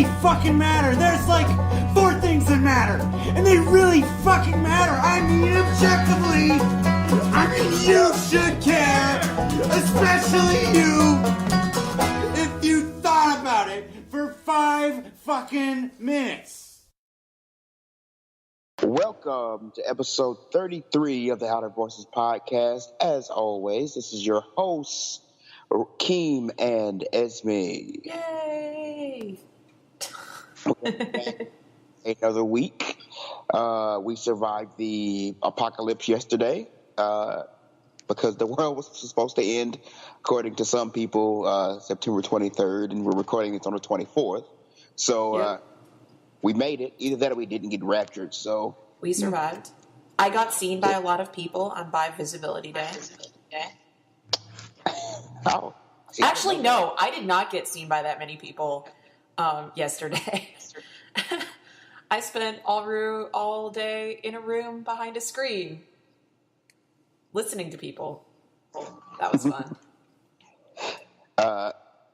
really fucking matter. There's like 4 things that matter, and they really fucking matter. I mean, objectively, I mean, you should care, especially you, if you thought about it for 5 fucking minutes. Welcome to episode 33 of the Outer Voices podcast. As always, this is your host, Keem and Esmè. Yay! Another week. We survived the apocalypse yesterday because the world was supposed to end, according to some people, September 23rd, and we're recording this on the 24th. So we made it. Either that or we didn't get raptured. So we survived. I got seen by a lot of people on Bi Visibility Day. Oh. Actually, no, I did not get seen by that many people yesterday. I spent all day in a room behind a screen listening to people. That was fun.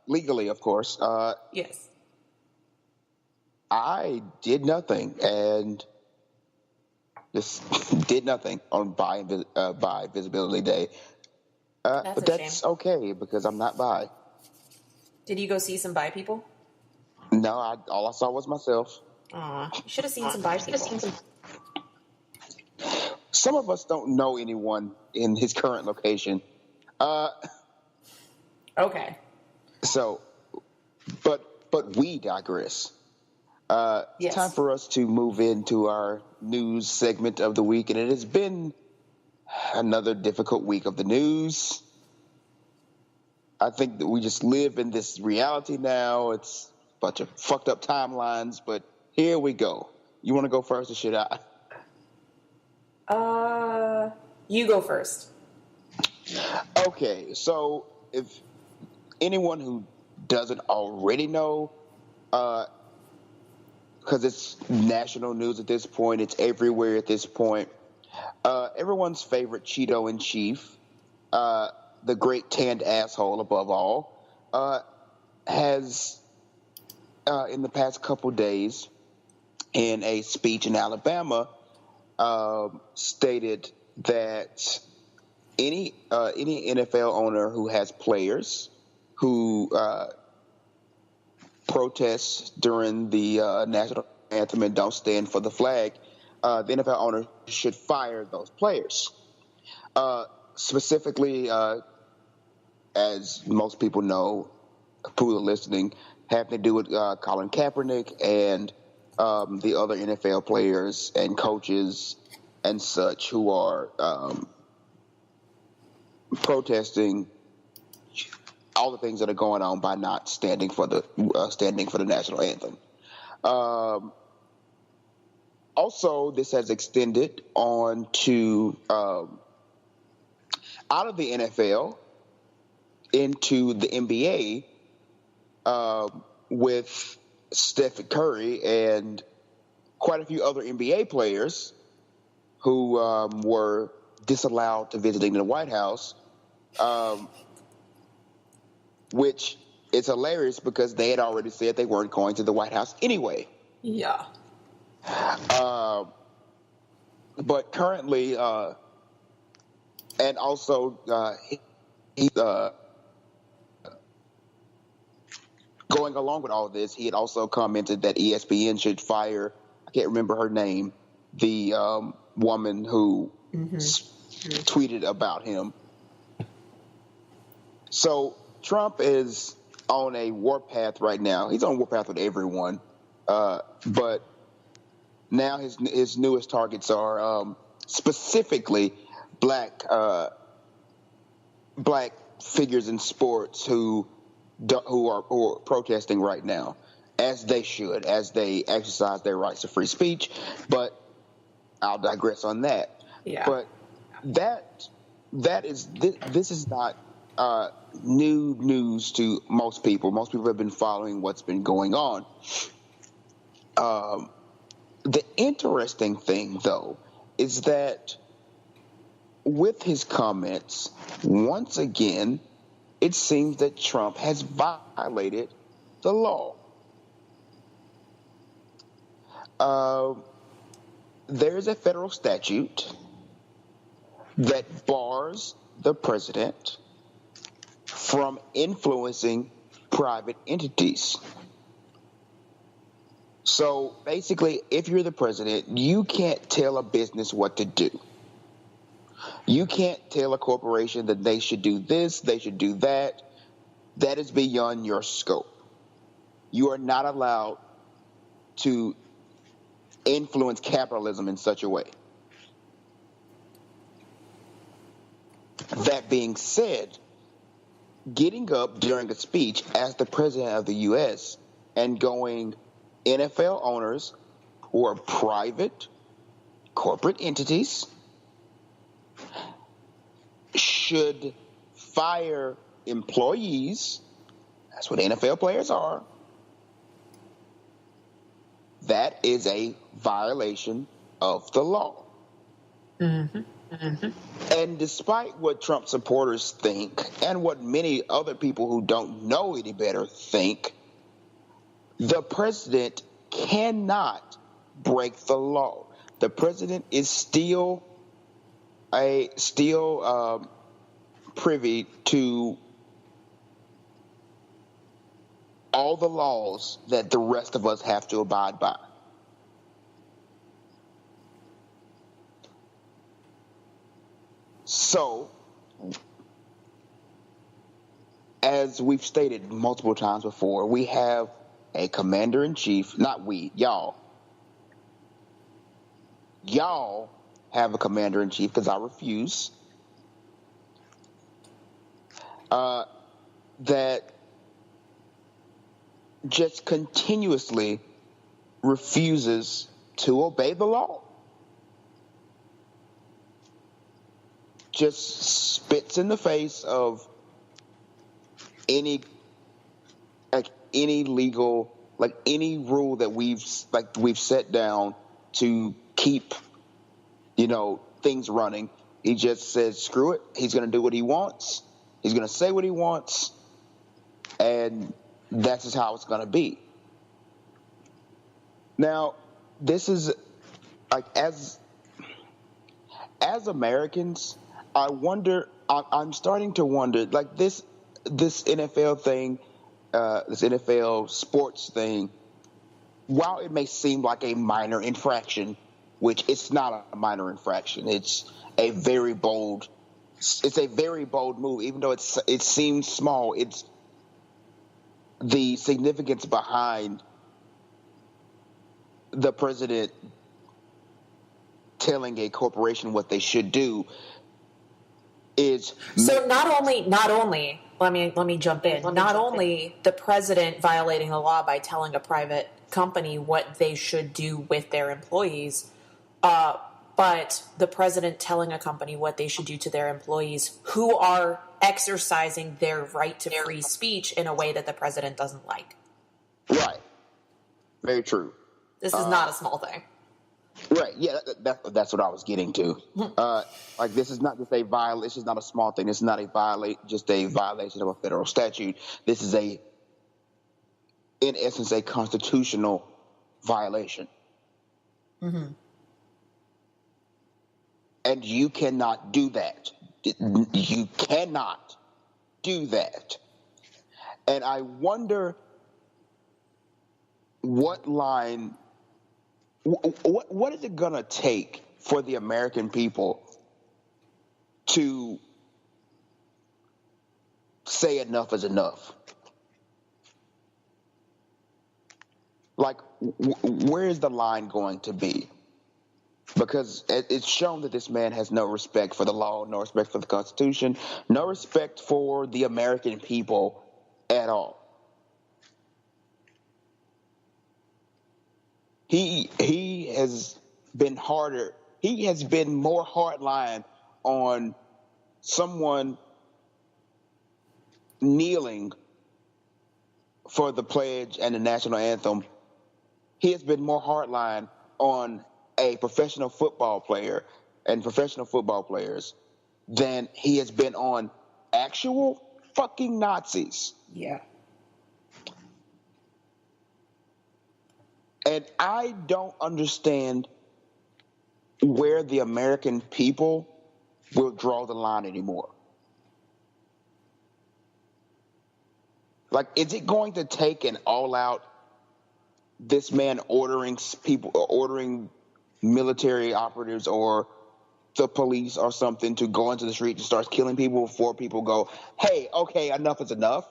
Legally, of course. Yes. I did nothing and just did nothing on Bi Visibility Day. But that's okay because I'm not bi. Did you go see some bi people? No, all I saw was myself. Aw, you should have seen some bi people. Some of us don't know anyone in his current location. Okay. So, but we digress. Yes. It's time for us to move into our news segment of the week, and it has been another difficult week of the news. I think that we just live in this reality now. It's a bunch of fucked up timelines, but here we go. You want to go first or should I? You go first. Okay, so if anyone who doesn't already know, because it's national news at this point, it's everywhere at this point, everyone's favorite Cheeto in chief, the great tanned asshole above all, has in the past couple days in a speech in Alabama stated that any NFL owner who has players who protest during the national anthem and don't stand for the flag, the NFL owner should fire those players. Specifically, as most people know, who are listening, have to do with Colin Kaepernick and the other NFL players and coaches and such who are protesting all the things that are going on by not standing for the national anthem. Also, this has extended on to out of the NFL into the NBA with Stephen Curry and quite a few other NBA players who were disallowed to visiting the White House, which is hilarious because they had already said they weren't going to the White House anyway. Yeah. But currently, and also he's going along with all this, he had also commented that ESPN should fire, I can't remember her name, the woman who tweeted about him. So Trump is on a warpath right now. He's on a warpath with everyone. But now his newest targets are specifically black figures in sports who are protesting right now, as they should, as they exercise their rights to free speech. But I'll digress on that. Yeah. But this is not new news to most people. Most people have been following what's been going on. The interesting thing, though, is that with his comments, once again, it seems that Trump has violated the law. Uh, there's a federal statute that bars the president from influencing private entities. So basically, if you're the president, you can't tell a business what to do. You can't tell a corporation that they should do this, they should do that. That is beyond your scope. You are not allowed to influence capitalism in such a way. That being said, getting up during a speech as the president of the U.S. and going, NFL owners who are private corporate entities should fire employees. That's what NFL players are. That is a violation of the law. Mm-hmm. Mm-hmm. And despite what Trump supporters think and what many other people who don't know any better think, the president cannot break the law. The president is still privy to all the laws that the rest of us have to abide by. So, as we've stated multiple times before, we have a commander-in-chief, not we, y'all. Y'all have a commander-in-chief because I refuse. That just continuously refuses to obey the law. Just spits in the face of any legal, any rule that we've set down to keep, things running. He just says, screw it. He's going to do what he wants. He's going to say what he wants. And that's just how it's going to be. Now, this is as Americans, I'm starting to wonder, this NFL thing, this NFL sports thing, while it may seem like a minor infraction, which it's not a minor infraction, it's a very bold move, even though it seems small. It's the significance behind the president telling a corporation what they should do is so not only let me jump in. Not only the president violating the law by telling a private company what they should do with their employees, but the president telling a company what they should do to their employees who are exercising their right to free speech in a way that the president doesn't like. Right. Very true. This is not a small thing. Right. Yeah, that's what I was getting to. This is not just a violation. This is not a small thing. This is not just a violation of a federal statute. This is in essence, a constitutional violation. Mm-hmm. And you cannot do that. You cannot do that. And I wonder what is it going to take for the American people to say enough is enough? Where is the line going to be? Because it's shown that this man has no respect for the law, no respect for the Constitution, no respect for the American people at all. He has been harder. He has been more hardline on someone kneeling for the pledge and the national anthem. He has been more hardline on a professional football player and professional football players than he has been on actual fucking Nazis. Yeah. And I don't understand where the American people will draw the line anymore. Like, is it going to take an all-out, this man ordering military operatives or the police or something to go into the street and start killing people before people go, hey, okay, enough is enough?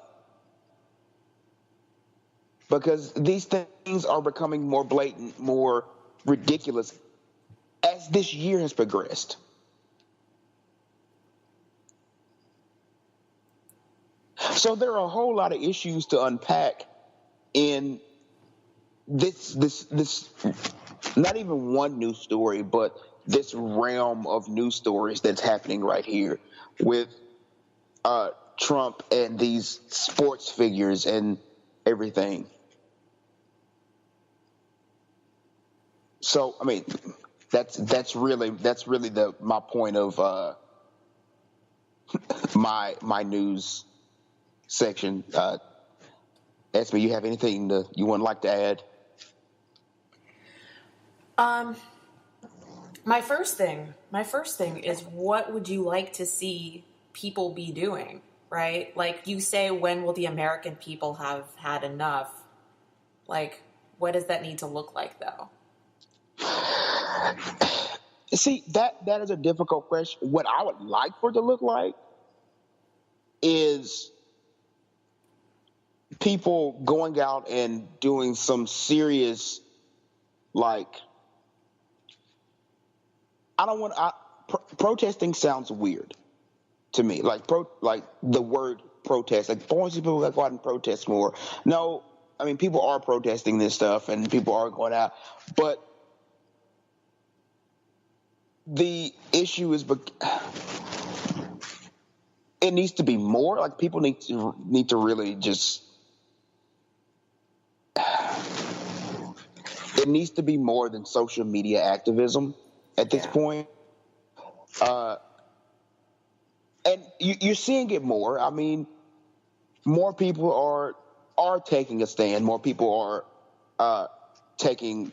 Because these things are becoming more blatant, more ridiculous as this year has progressed. So there are a whole lot of issues to unpack in this not even one news story, but this realm of news stories that's happening right here with Trump and these sports figures and everything. So, I mean, that's really my point of my news section. Esmè, you have anything you would like to add? My first thing is, what would you like to see people be doing, right? Like, you say, when will the American people have had enough? Like, what does that need to look like, though? See, that is a difficult question. What I would like for it to look like is people going out and doing some serious, like, protesting sounds weird to me. Like the word protest, like, boy, people that go out and protest more. No, I mean, people are protesting this stuff and people are going out, but the issue is, it needs to be more. Like, people need to really just. It needs to be more than social media activism at this point. And you're seeing it more. I mean, more people are taking a stand. More people are saying,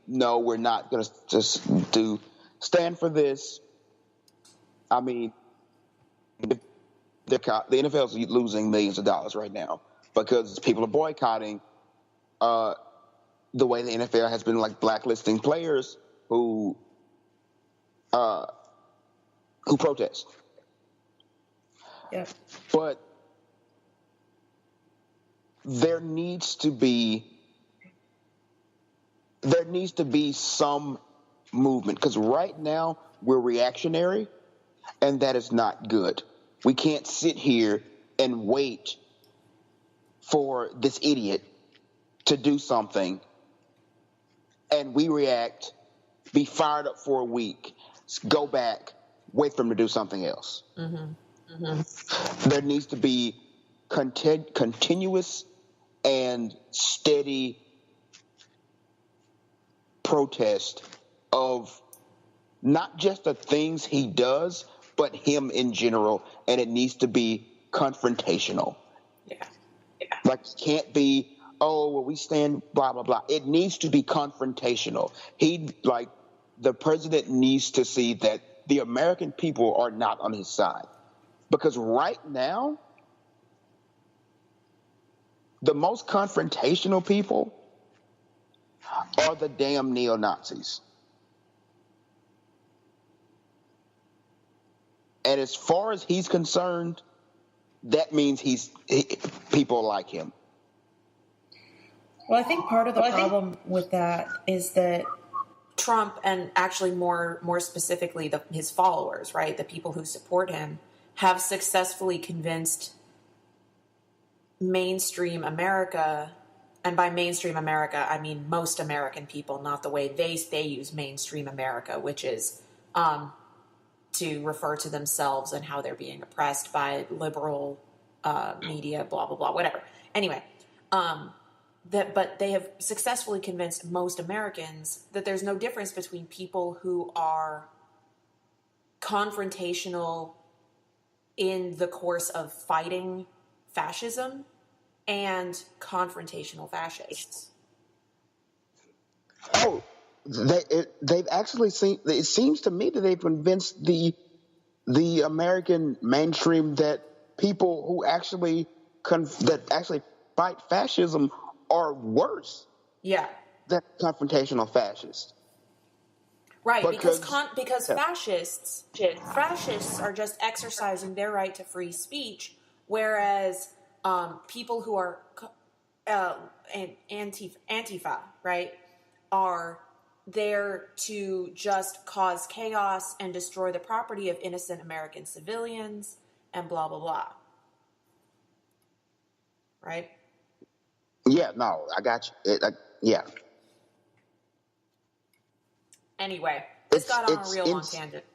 no, we're not going to just stand for this. I mean, the NFL is losing millions of dollars right now because people are boycotting the way the NFL has been, like, blacklisting players who protest. Yeah. But there needs to be some movement, because right now we're reactionary, and that is not good. We can't sit here and wait for this idiot to do something and we react, be fired up for a week, go back, wait for him to do something else. Mm-hmm. Mm-hmm. There needs to be continuous and steady protest of not just the things he does, but him in general, and it needs to be confrontational. Yeah. Like, it can't be, oh, well, we stand blah, blah, blah. It needs to be confrontational. The president needs to see that the American people are not on his side. Because right now, the most confrontational people are the damn neo-Nazis. And as far as he's concerned, that means people like him. Well, I think part of the problem with that is that Trump, and actually more specifically his followers, right, the people who support him, have successfully convinced mainstream America, and by mainstream America, I mean most American people, not the way they use mainstream America, which is to refer to themselves and how they're being oppressed by liberal media, blah, blah, blah, whatever. Anyway, but they have successfully convinced most Americans that there's no difference between people who are confrontational in the course of fighting fascism and confrontational fascists. Oh, they've actually seen. It seems to me that they've convinced the American mainstream that people who actually that actually fight fascism are worse Yeah. than confrontational fascists. Right, because Because because yeah, fascists are just exercising their right to free speech, whereas people who are Antifa, right, are there to just cause chaos and destroy the property of innocent American civilians and blah blah blah. Right? yeah, no, I got you. Yeah, Anyway, this got on a real long it's tangent.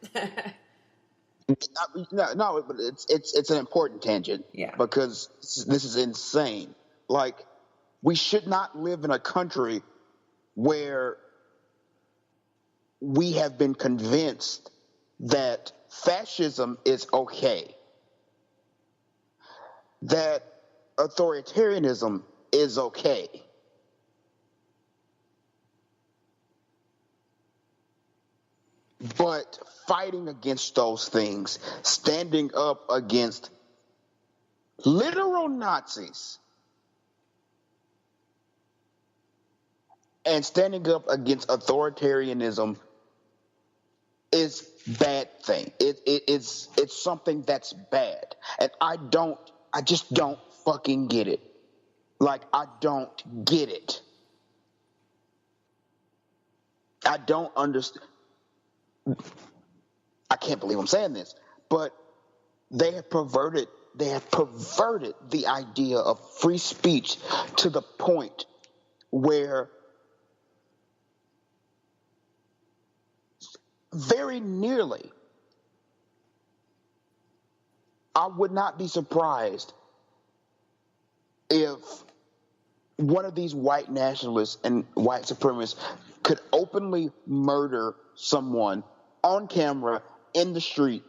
no, but it's an important tangent Yeah. because this is insane. Like, we should not live in a country where we have been convinced that fascism is okay, that authoritarianism is okay. But fighting against those things, standing up against literal Nazis, and standing up against authoritarianism is bad thing. It's something that's bad, and I just don't fucking get it. Like, I don't get it. I don't understand. I can't believe I'm saying this, but they have perverted the idea of free speech to the point where very nearly I would not be surprised if one of these white nationalists and white supremacists could openly murder someone on camera in the street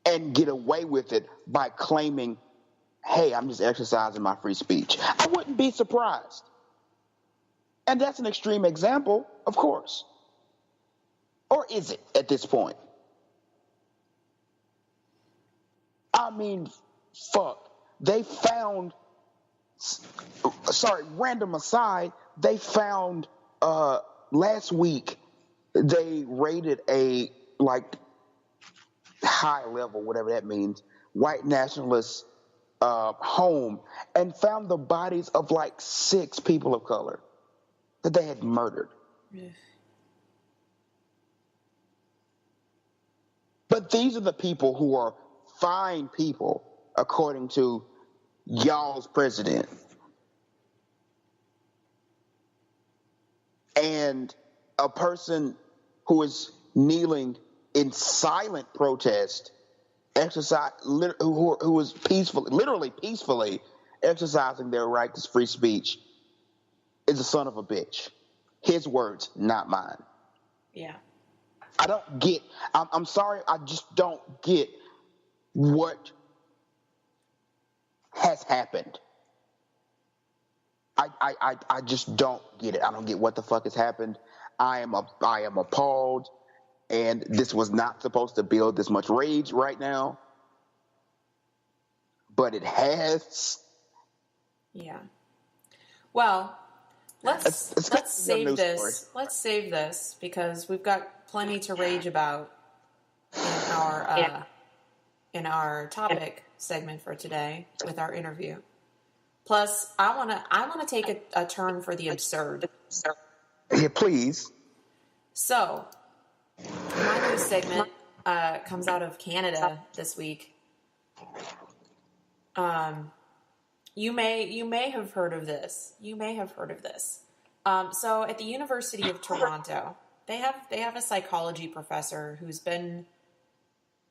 and get away with it by claiming, hey, I'm just exercising my free speech. I wouldn't be surprised. And that's an extreme example, of course. Or is it at this point? I mean, fuck. They found, sorry, random aside, they found last week they raided a, like, high level, whatever that means, white nationalist home and found the bodies of like 6 people of color that they had murdered. Yeah. But these are the people who are fine people, according to y'all's president. And a person who is kneeling in silent protest, who is literally peacefully exercising their right to free speech, is a son of a bitch. His words, not mine. Yeah. I don't get. I'm sorry. I just don't get what has happened. I just don't get it. I don't get what the fuck has happened. I am appalled, and this was not supposed to build this much rage right now, but it has. Yeah. Well, let's save this. Story. Let's save this because we've got plenty to rage about in our topic segment for today with our interview. Plus, I wanna take a turn for the absurd. Yeah, please. So, my news segment comes out of Canada this week. You may have heard of this. So, at the University of Toronto, they have a psychology professor who's been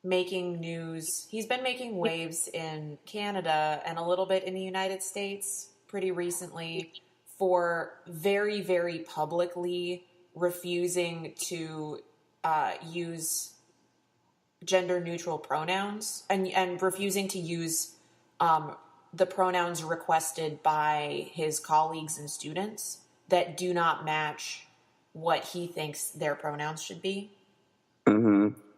making news. He's been making waves in Canada and a little bit in the United States pretty recently for very, very publicly refusing to use gender-neutral pronouns and refusing to use the pronouns requested by his colleagues and students that do not match what he thinks their pronouns should be,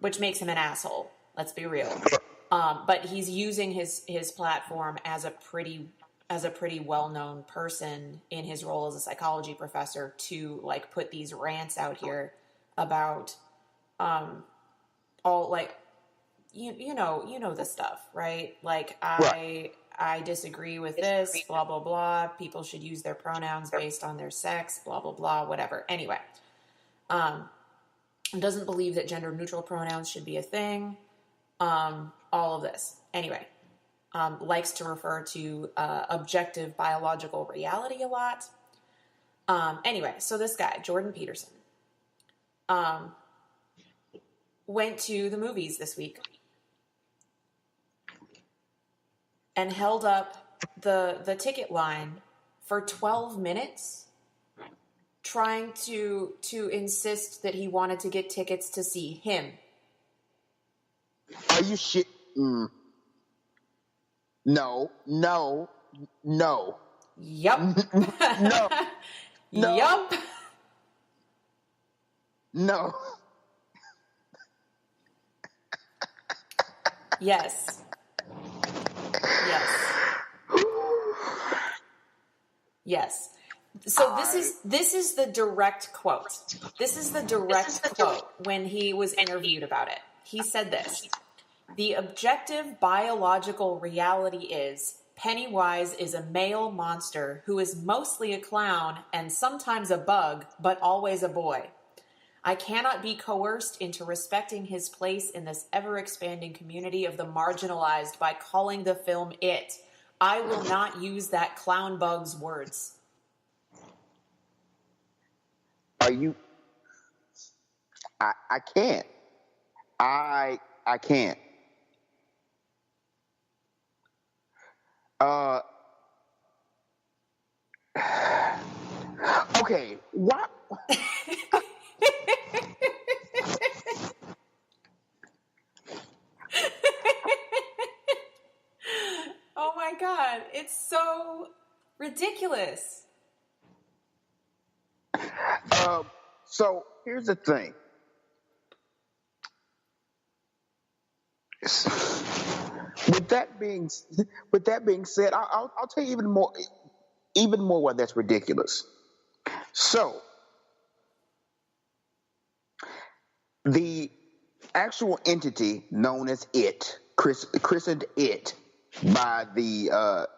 which makes him an asshole. Let's be real. But he's using his platform as a pretty well-known person in his role as a psychology professor to like put these rants out here about all like you know this stuff, right? Like I disagree with this, blah blah blah. People should use their pronouns based on their sex, blah blah blah, whatever. Anyway, doesn't believe that gender neutral pronouns should be a thing. All of this. Anyway, likes to refer to objective biological reality a lot. Anyway, so this guy, Jordan Peterson, went to the movies this week and held up the ticket line for 12 minutes trying to insist that he wanted to get tickets to see him. Are you shit? No. Yup. No. Yup. No. Yes. Yes. So this is the direct quote. This is the direct quote when he was interviewed about it. He said this: "The objective biological reality is Pennywise is a male monster who is mostly a clown and sometimes a bug, but always a boy. I cannot be coerced into respecting his place in this ever-expanding community of the marginalized by calling the film It. I will not use that clown bug's words." Are you? I can't. I can't. Okay. What? Oh my God, it's so ridiculous. So here's the thing. With that being said, I'll tell you even more why that's ridiculous. So the actual entity known as It, christened It by the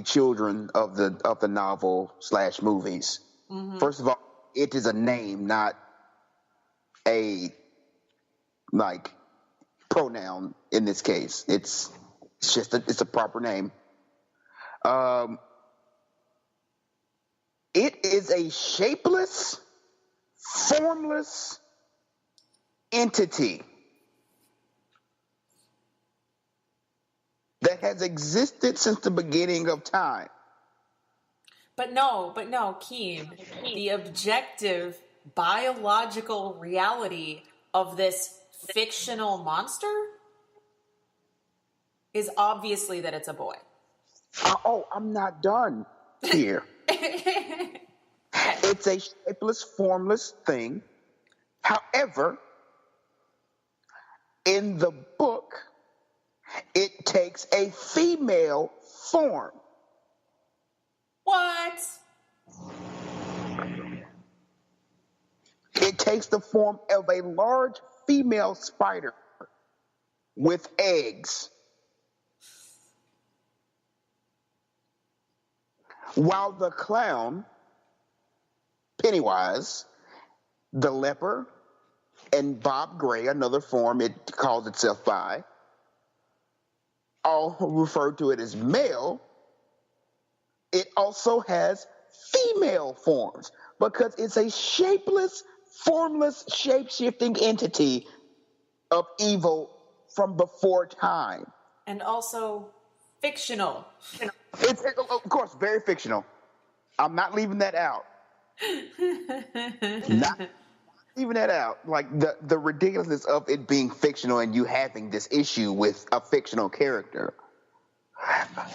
children of the novel / movies. Mm-hmm. First of all, it is a name, not a like pronoun in this case. It's a proper name. It is a shapeless, formless entity that has existed since the beginning of time. But no, Keem, the objective biological reality of this fictional monster is obviously that it's a boy. I'm not done here. It's a shapeless, formless thing. However, in the book, it takes a female form. What? It takes the form of a large female spider with eggs. While the clown, Pennywise, the leper, and Bob Gray, another form it calls itself by, all refer to it as male. It also has female forms because it's a shapeless, formless, shape-shifting entity of evil from before time. And also fictional. It's, of course, very fictional. I'm not leaving that out. Not leaving that out. Like the ridiculousness of it being fictional and you having this issue with a fictional character.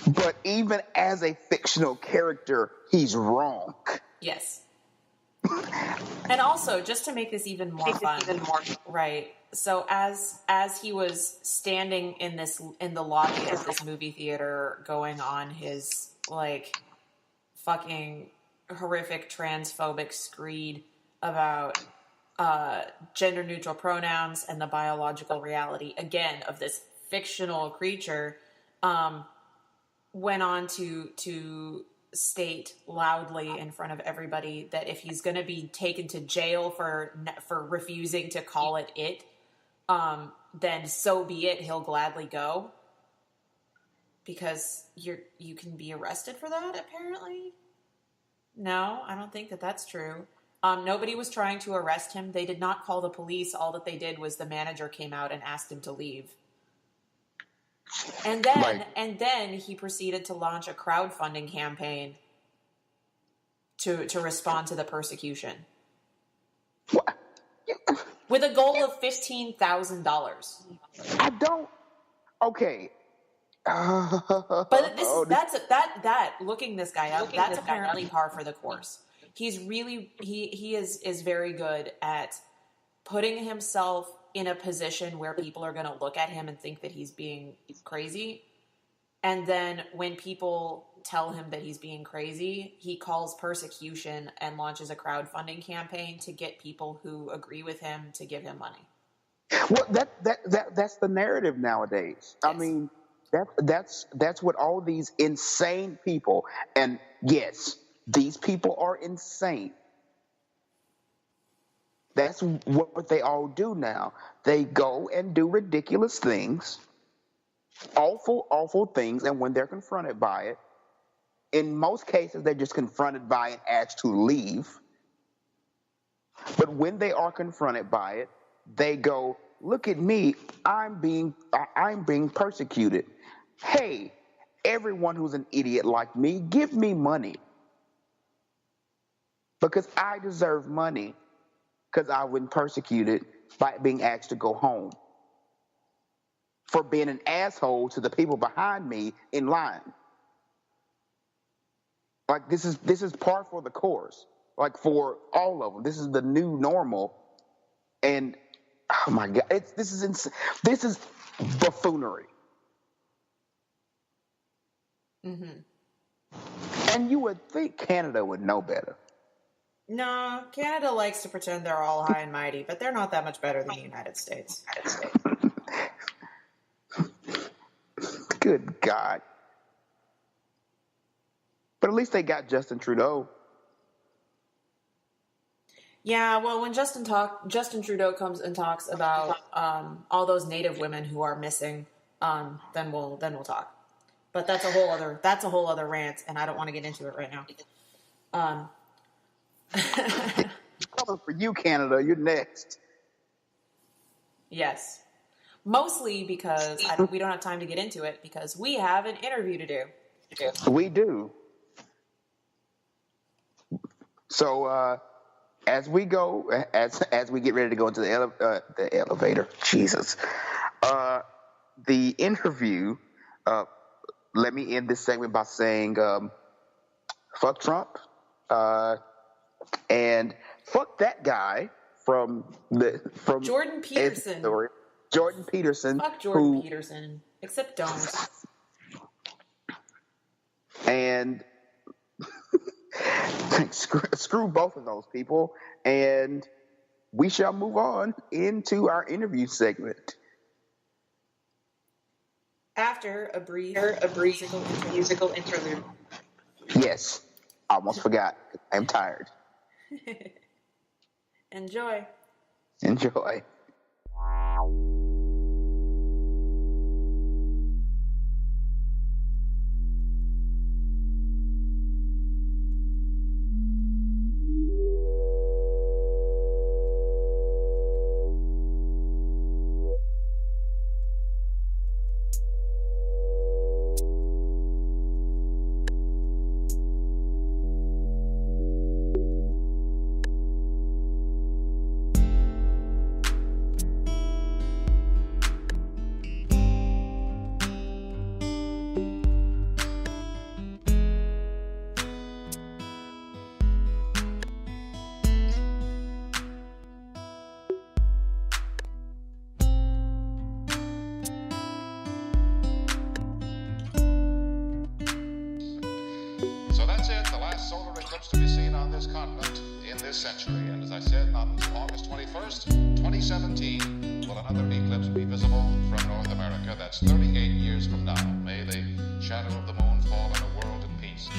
But even as a fictional character, he's wrong. Yes. And also, just to make this even more fun, right? So as he was standing in the lobby of this movie theater, going on his like fucking horrific transphobic screed about gender neutral pronouns and the biological reality again of this fictional creature, went on to state loudly in front of everybody that if he's going to be taken to jail for refusing to call it, then so be it. He'll gladly go, because you can be arrested for that. Apparently, no, I don't think that that's true. Nobody was trying to arrest him. They did not call the police. All that they did was the manager came out and asked him to leave. And then he proceeded to launch a crowdfunding campaign to respond to the persecution. What? With a goal of $15,000. I don't. Okay. But that's looking this guy up. That's apparently par for the course. He's really he is very good at putting himself in a position where people are going to look at him and think that he's being crazy. And then when people tell him that he's being crazy, he calls persecution and launches a crowdfunding campaign to get people who agree with him to give him money. Well, that's the narrative nowadays. Yes. I mean, that's what all these insane people, and yes, these people are insane. That's what they all do now. They go and do ridiculous things, awful things, and when they're confronted by it, in most cases, they're just confronted by it and asked to leave. But when they are confronted by it, they go, "Look at me, I'm being persecuted. Hey, everyone who's an idiot like me, give me money. Because I deserve money. Because I've been persecuted by being asked to go home. For being an asshole to the people behind me in line." Like, this is par for the course. Like, for all of them. This is the new normal. And, oh my God, this is buffoonery. Mm-hmm. And you would think Canada would know better. No, Canada likes to pretend they're all high and mighty, but they're not that much better than the United States. Good God. But at least they got Justin Trudeau. Yeah, well, when Justin Trudeau comes and talks about all those Native women who are missing, then we'll talk. But that's a whole other rant, and I don't want to get into it right now. Coming for you, Canada. You're next. Yes, mostly because we don't have time to get into it because we have an interview to do. We do. So as we go, as we get ready to go into the elevator, Jesus, the interview. Let me end this segment by saying, fuck Trump, and fuck that guy from Jordan Peterson. Jordan Peterson. Fuck Jordan Peterson. Except don't. And screw both of those people, and we shall move on into our interview segment. After a brief musical interlude. Yes, I almost forgot. I'm tired. Enjoy. solar eclipse to be seen on this continent in this century. And as I said, not until August 21st, 2017, will another eclipse be visible from North America. That's 38 years from now. May the shadow of the moon fall on a world in peace.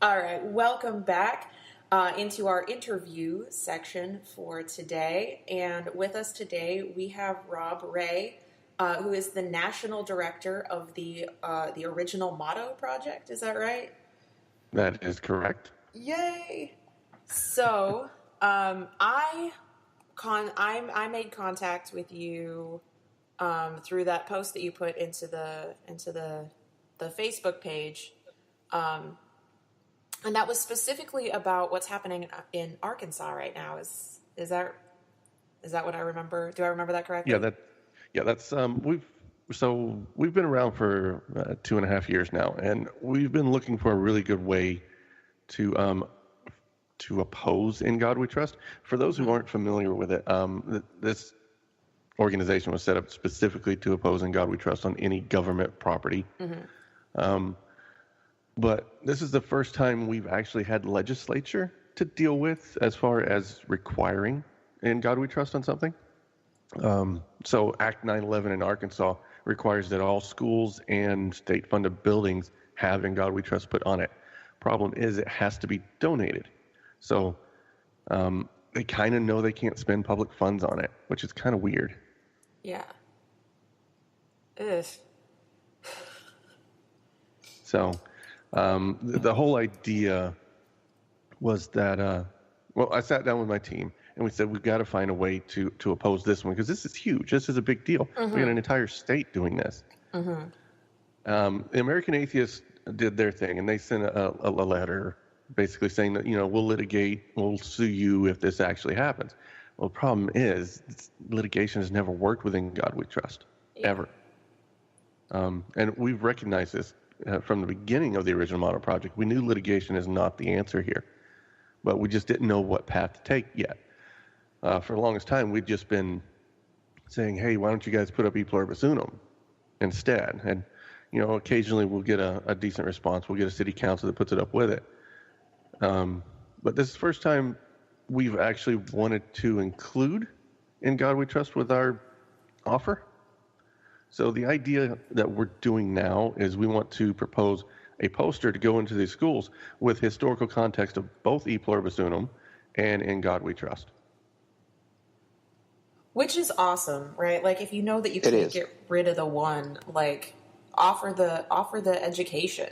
All right, welcome back into our interview section for today. And with us today, we have Rob Ray, who is the National Director of the Original Motto Project. Is that right? That is correct. Yay! So, I made contact with you through that post that you put into the Facebook page. And that was specifically about what's happening in Arkansas right now. Is that what I remember? Do I remember that correctly? That's we've been around for 2.5 years now, and we've been looking for a really good way to oppose In God We Trust. For those who aren't familiar with it, this organization was set up specifically to oppose In God We Trust on any government property. Mm-hmm. But this is the first time we've actually had legislature to deal with as far as requiring In God We Trust on something. So Act 911 in Arkansas requires that all schools and state-funded buildings have In God We Trust put on it. Problem is, it has to be donated. So they kind of know they can't spend public funds on it, which is kind of weird. Yeah. Ugh. So the whole idea was that, I sat down with my team and we said, we've got to find a way to oppose this one because this is huge. This is a big deal. Mm-hmm. We got an entire state doing this. Mm-hmm. The American Atheists did their thing, and they sent a letter basically saying that, we'll litigate, we'll sue you if this actually happens. Well, the problem is litigation has never worked within God We Trust, ever. And we've recognized this from the beginning of the original model project. We knew litigation is not the answer here, but we just didn't know what path to take yet. For the longest time, we'd just been saying, hey, why don't you guys put up e pluribus unum instead? And, occasionally we'll get a decent response. We'll get a city council that puts it up with it. But this is the first time we've actually wanted to include In God We Trust with our offer. So the idea that we're doing now is we want to propose a poster to go into these schools with historical context of both E Pluribus Unum and In God We Trust. Which is awesome, right? Like, if you know that you can't get rid of the one, like, offer the education.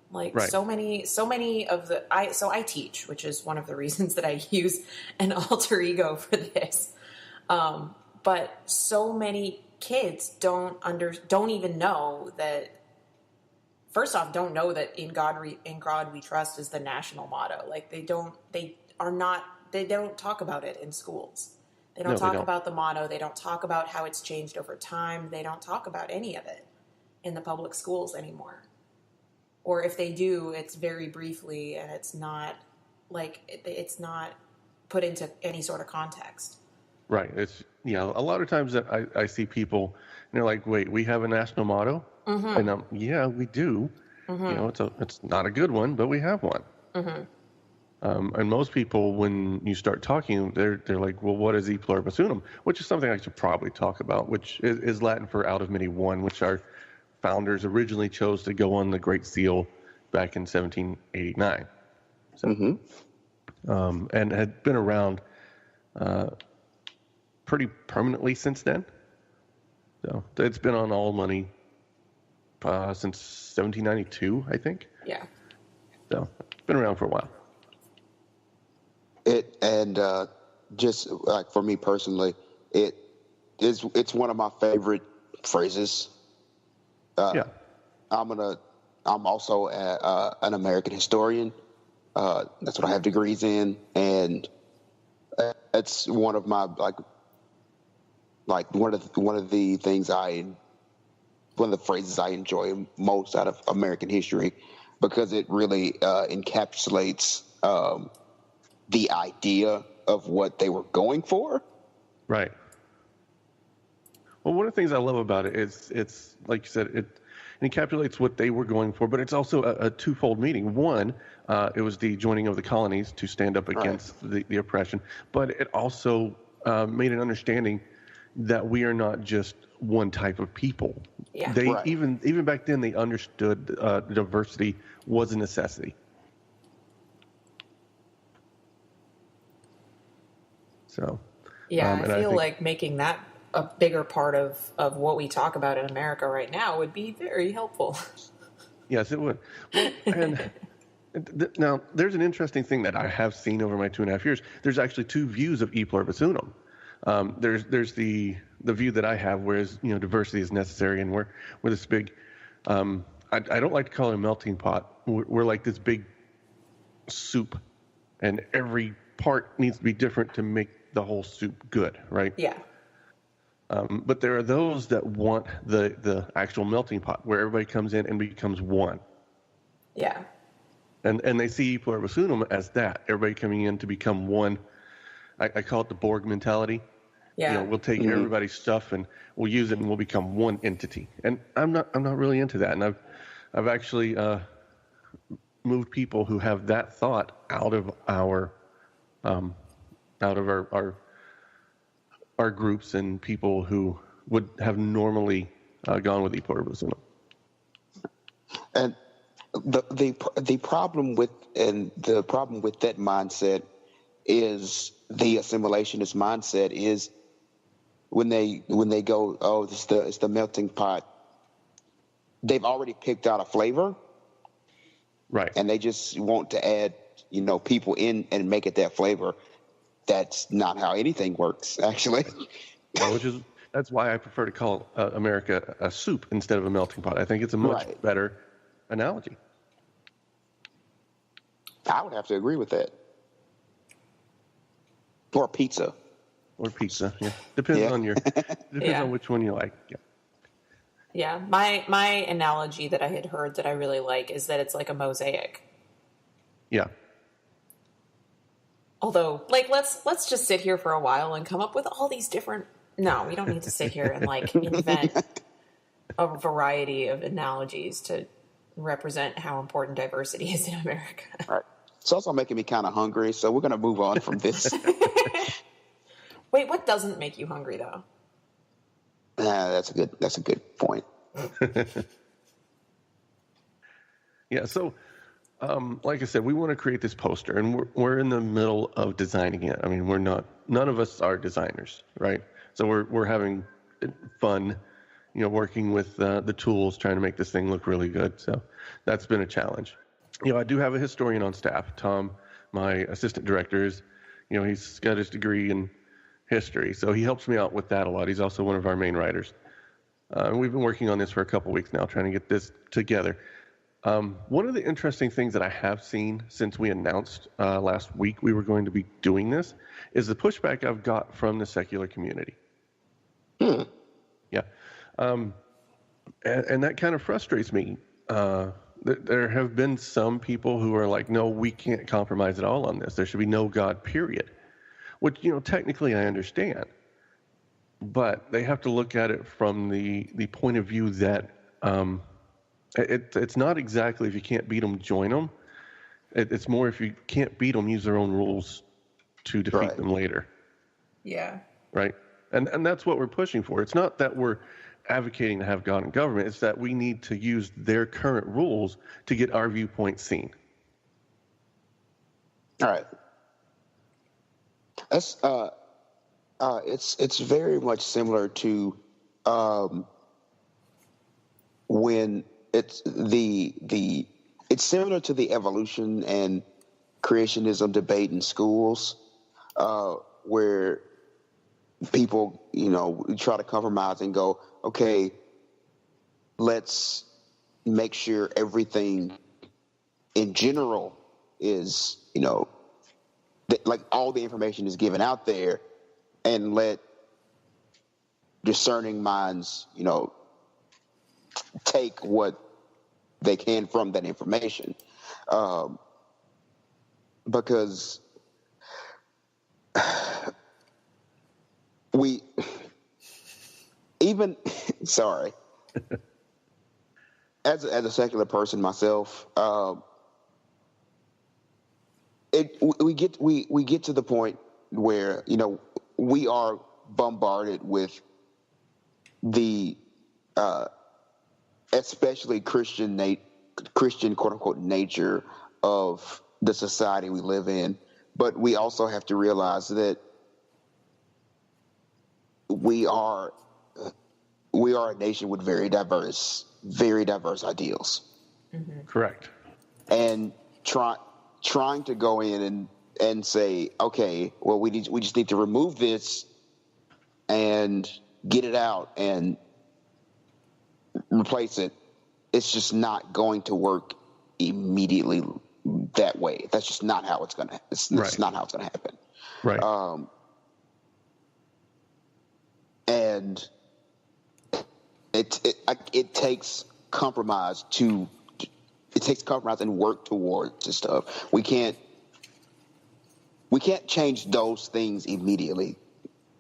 Like, right. so many of the I teach, which is one of the reasons that I use an alter ego for this. But so many kids don't even know that. First off, don't know that in God we trust is the national motto. Like, they don't talk about it in schools. They don't talk about the motto. They don't talk about how it's changed over time. They don't talk about any of it in the public schools anymore. Or if they do, it's very briefly, and it's not put into any sort of context. Right. It's, a lot of times that I see people, and they're like, wait, we have a national motto? Mm-hmm. And yeah, we do. Mm-hmm. It's not a good one, but we have one. Mm-hmm. And most people, when you start talking, they're like, well, what is E Pluribus Unum? Which is something I should probably talk about, which is Latin for out of many one, which our founders originally chose to go on the Great Seal back in 1789. So, mm-hmm. And had been around pretty permanently since then. So it's been on all money since 1792, I think. Yeah. So it's been around for a while. Just like for me personally, it's one of my favorite phrases. I'm also an American historian. That's what I have degrees in, and it's one of my one of the phrases I enjoy most out of American history, because it really encapsulates the idea of what they were going for. Right. Well, one of the things I love about it is it's like you said, it encapsulates what they were going for, but it's also a twofold meaning. One, it was the joining of the colonies to stand up against the oppression, but it also made an understanding that we are not just one type of people. Yeah. Even back then they understood diversity was a necessity. So, yeah, I feel like making that a bigger part of what we talk about in America right now would be very helpful. Yes, it would. Well, and now there's an interesting thing that I have seen over my 2.5 years. There's actually two views of E Pluribus Unum. There's the view that I have, whereas diversity is necessary, and we're this big. I don't like to call it a melting pot. We're like this big soup, and every part needs to be different to make the whole soup good, right? Yeah. But there are those that want the actual melting pot where everybody comes in and becomes one. Yeah. And they see E Pluribus Unum as that, everybody coming in to become one. I call it the Borg mentality. Yeah. We'll take everybody's stuff and we'll use it and we'll become one entity. And I'm not really into that. And I've actually moved people who have that thought out of our groups and people who would have normally gone with E Pluribus Unum. And the problem with that mindset is the assimilationist mindset is when they go, oh, it's the melting pot. They've already picked out a flavor, right? And they just want to add people in and make it that flavor. That's not how anything works, actually. That's why I prefer to call America a soup instead of a melting pot. I think it's a much better analogy. I would have to agree with that. Or pizza. or pizza. Yeah, depends on on which one you like. Yeah. Yeah, my analogy that I had heard that I really like is that it's like a mosaic. Yeah. Although, like, let's just sit here for a while and come up with all these different. No, we don't need to sit here and like invent a variety of analogies to represent how important diversity is in America. All right. It's also making me kind of hungry, so we're gonna move on from this. Wait, what doesn't make you hungry though? That's a good point. Yeah. So, like I said, we want to create this poster, and we're in the middle of designing it. I mean, none of us are designers, right? So we're having fun, working with the tools, trying to make this thing look really good. So that's been a challenge. I do have a historian on staff. Tom, my assistant director, he's got his degree in history, so he helps me out with that a lot. He's also one of our main writers. We've been working on this for a couple weeks now, trying to get this together. One of the interesting things that I have seen since we announced last week we were going to be doing this is the pushback I've got from the secular community. Yeah. And that kind of frustrates me. There have been some people who are like, no, we can't compromise at all on this. There should be no God, period. Which, technically I understand. But they have to look at it from the point of view that it's not exactly if you can't beat them, join them. It's more if you can't beat them, use their own rules to defeat them later. Yeah. Right? And that's what we're pushing for. It's not that we're advocating to have God in government. It's that we need to use their current rules to get our viewpoint seen. All right. That's it's very much similar to when it's it's similar to the evolution and creationism debate in schools, where people try to compromise and go, okay, let's make sure everything in general is like all the information is given out there, and let discerning minds, take what they can from that information. Because we even, sorry, as a secular person myself, we get to the point where we are bombarded with the especially Christian quote unquote nature of the society we live in, but we also have to realize that we are a nation with very diverse ideals. Mm-hmm. Correct. And trying to go in and say, okay, well, we just need to remove this and get it out and replace it. It's just not going to work immediately that way. That's just not how it's gonna. It's not how it's gonna happen. Right. And it takes compromise and work towards this stuff. We can't change those things immediately.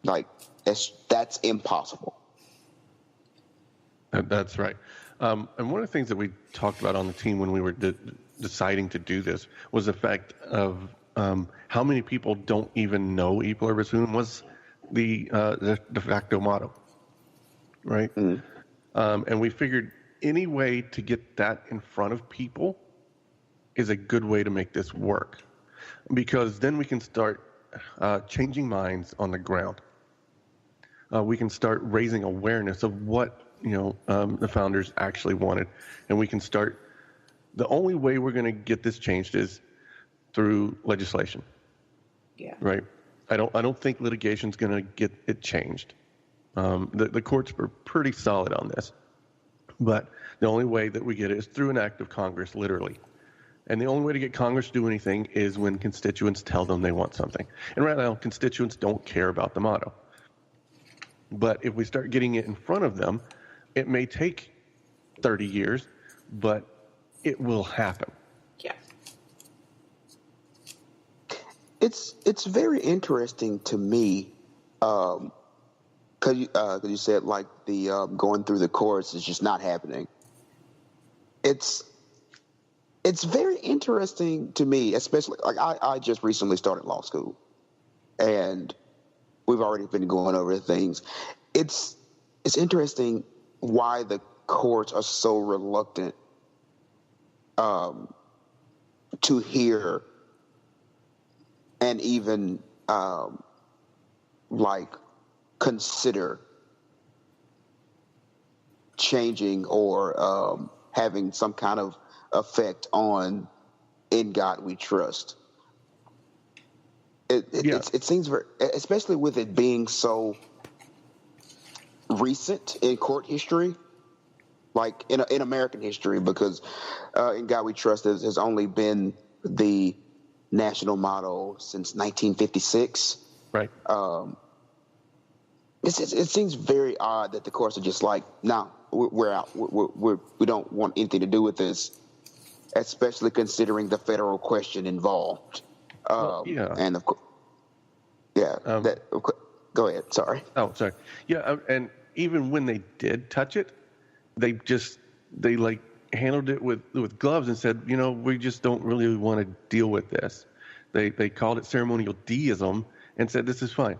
Like that's impossible. That's right. And one of the things that we talked about on the team when we were deciding to do this was the fact of how many people don't even know E pluribus unum was the de facto motto, right? Mm-hmm. And we figured any way to get that in front of people is a good way to make this work, because then we can start changing minds on the ground. We can start raising awareness of what the founders actually wanted, and we can start. The only way we're going to get this changed is through legislation. Yeah. Right. I don't think litigation's going to get it changed. The courts were pretty solid on this, but the only way that we get it is through an act of Congress, literally. And the only way to get Congress to do anything is when constituents tell them they want something. And right now, constituents don't care about the motto. But if we start getting it in front of them, it may take 30 years, but it will happen. Yeah. It's very interesting to me, because you said like the going through the course is just not happening. It's very interesting to me, especially like I just recently started law school, and we've already been going over things. It's interesting why the courts are so reluctant to hear and even like consider changing or having some kind of effect on "In God We Trust." It seems very, especially with it being so recent in court history, like in American history, because "In God We Trust" has only been the national motto since 1956. Right. It seems very odd that the courts are just like, no, we're out. We don't want anything to do with this, especially considering the federal question involved. And of course, go ahead. Sorry. Oh, sorry. Yeah, and even when they did touch it, they like handled it with gloves and said, we just don't really want to deal with this. They called it ceremonial deism and said this is fine,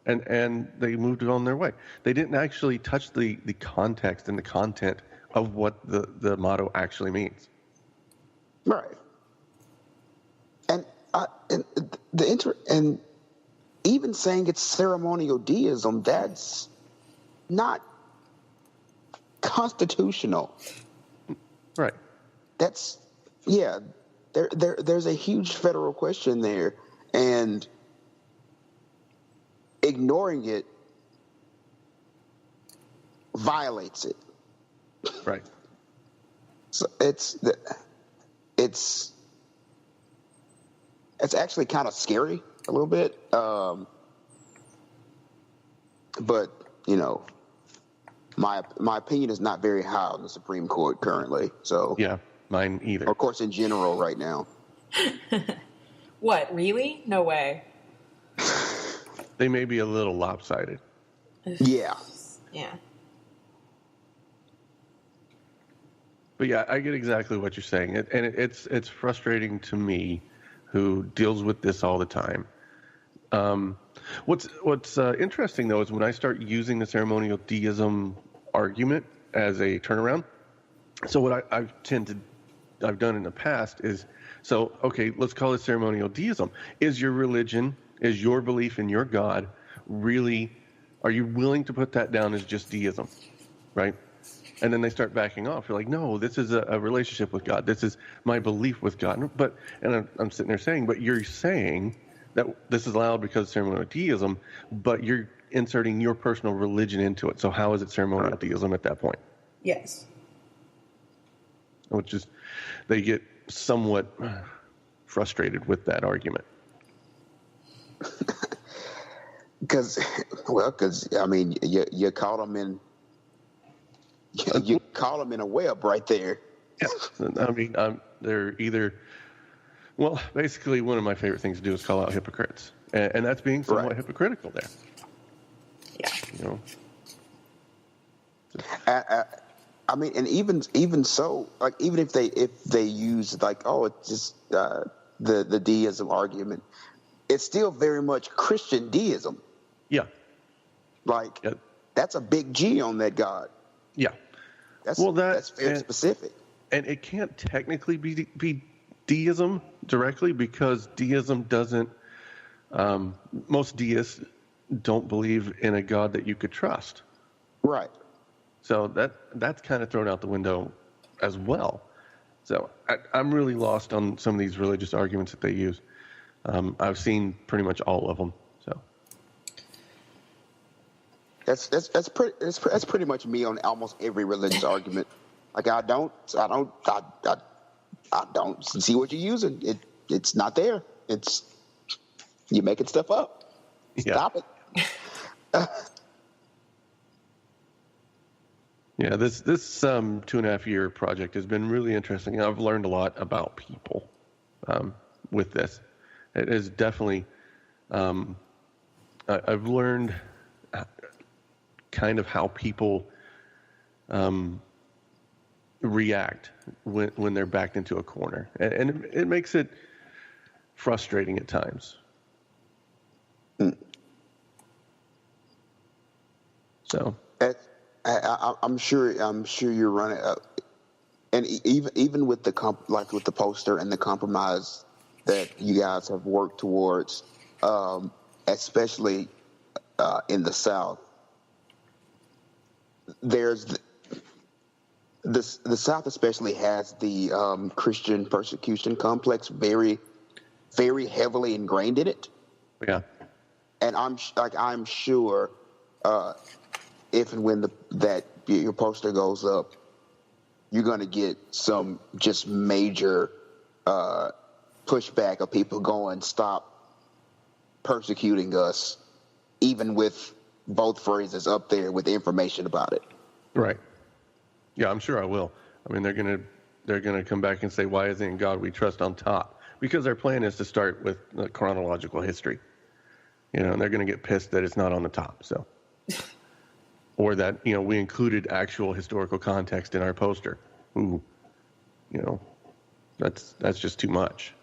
and they moved it on their way. They didn't actually touch the context and the content of what the motto actually means. Right. And even saying it's ceremonial deism, that's not constitutional. Right. That's there's a huge federal question there, and ignoring it violates it. Right. So it's actually kind of scary a little bit, but my opinion is not very high on the Supreme Court currently. So yeah, mine either. Of course, in general, right now. What, really? No way. They may be a little lopsided. Yeah. Yeah. But yeah, I get exactly what you're saying, and it's frustrating to me, who deals with this all the time. What's interesting though is when I start using the ceremonial deism argument as a turnaround. So what I've done in the past is, okay, let's call it ceremonial deism. Is your religion, is your belief in your God really? Are you willing to put that down as just deism, right? And then they start backing off. You're like, no, this is a relationship with God. This is my belief with God. And I'm sitting there saying, but you're saying that this is allowed because of ceremonial deism, but you're inserting your personal religion into it. So how is it ceremonial deism at that point? Yes. Which is, they get somewhat frustrated with that argument. Because I mean, you caught them in. You caught them in a web right there. Yeah, I mean, they're either. Well, basically, one of my favorite things to do is call out hypocrites, and that's being somewhat hypocritical there. Yeah. I mean, and even so, like even if they use like, oh, it's just the deism argument, it's still very much Christian deism. Yeah. Like that's a big G on that God. Yeah. That's very specific. And it can't technically be deism directly, because deism doesn't. Most deists don't believe in a God that you could trust. Right. So that's kind of thrown out the window as well. So I'm really lost on some of these religious arguments that they use. I've seen pretty much all of them. So that's pretty much me on almost every religious argument. Like I I don't see what you're using. It's not there. You're making stuff up. Yeah. Stop it. Yeah, this 2.5-year project has been really interesting. I've learned a lot about people with this. It is definitely. I've learned kind of how people react when they're backed into a corner, and it makes it frustrating at times. So. I'm sure you're running, and even with the with the poster and the compromise that you guys have worked towards, especially in the South. There's the South especially has the Christian persecution complex very, very heavily ingrained in it. Yeah, and I'm sure. If and when your poster goes up, you're going to get some just major pushback of people going, stop persecuting us, even with both phrases up there with information about it. right. Yeah, I'm sure I will. I mean, they're gonna come back and say, why isn't in God we trust on top? Because their plan is to start with the chronological history. And they're going to get pissed that it's not on the top. So. Or that, we included actual historical context in our poster. Ooh, that's just too much.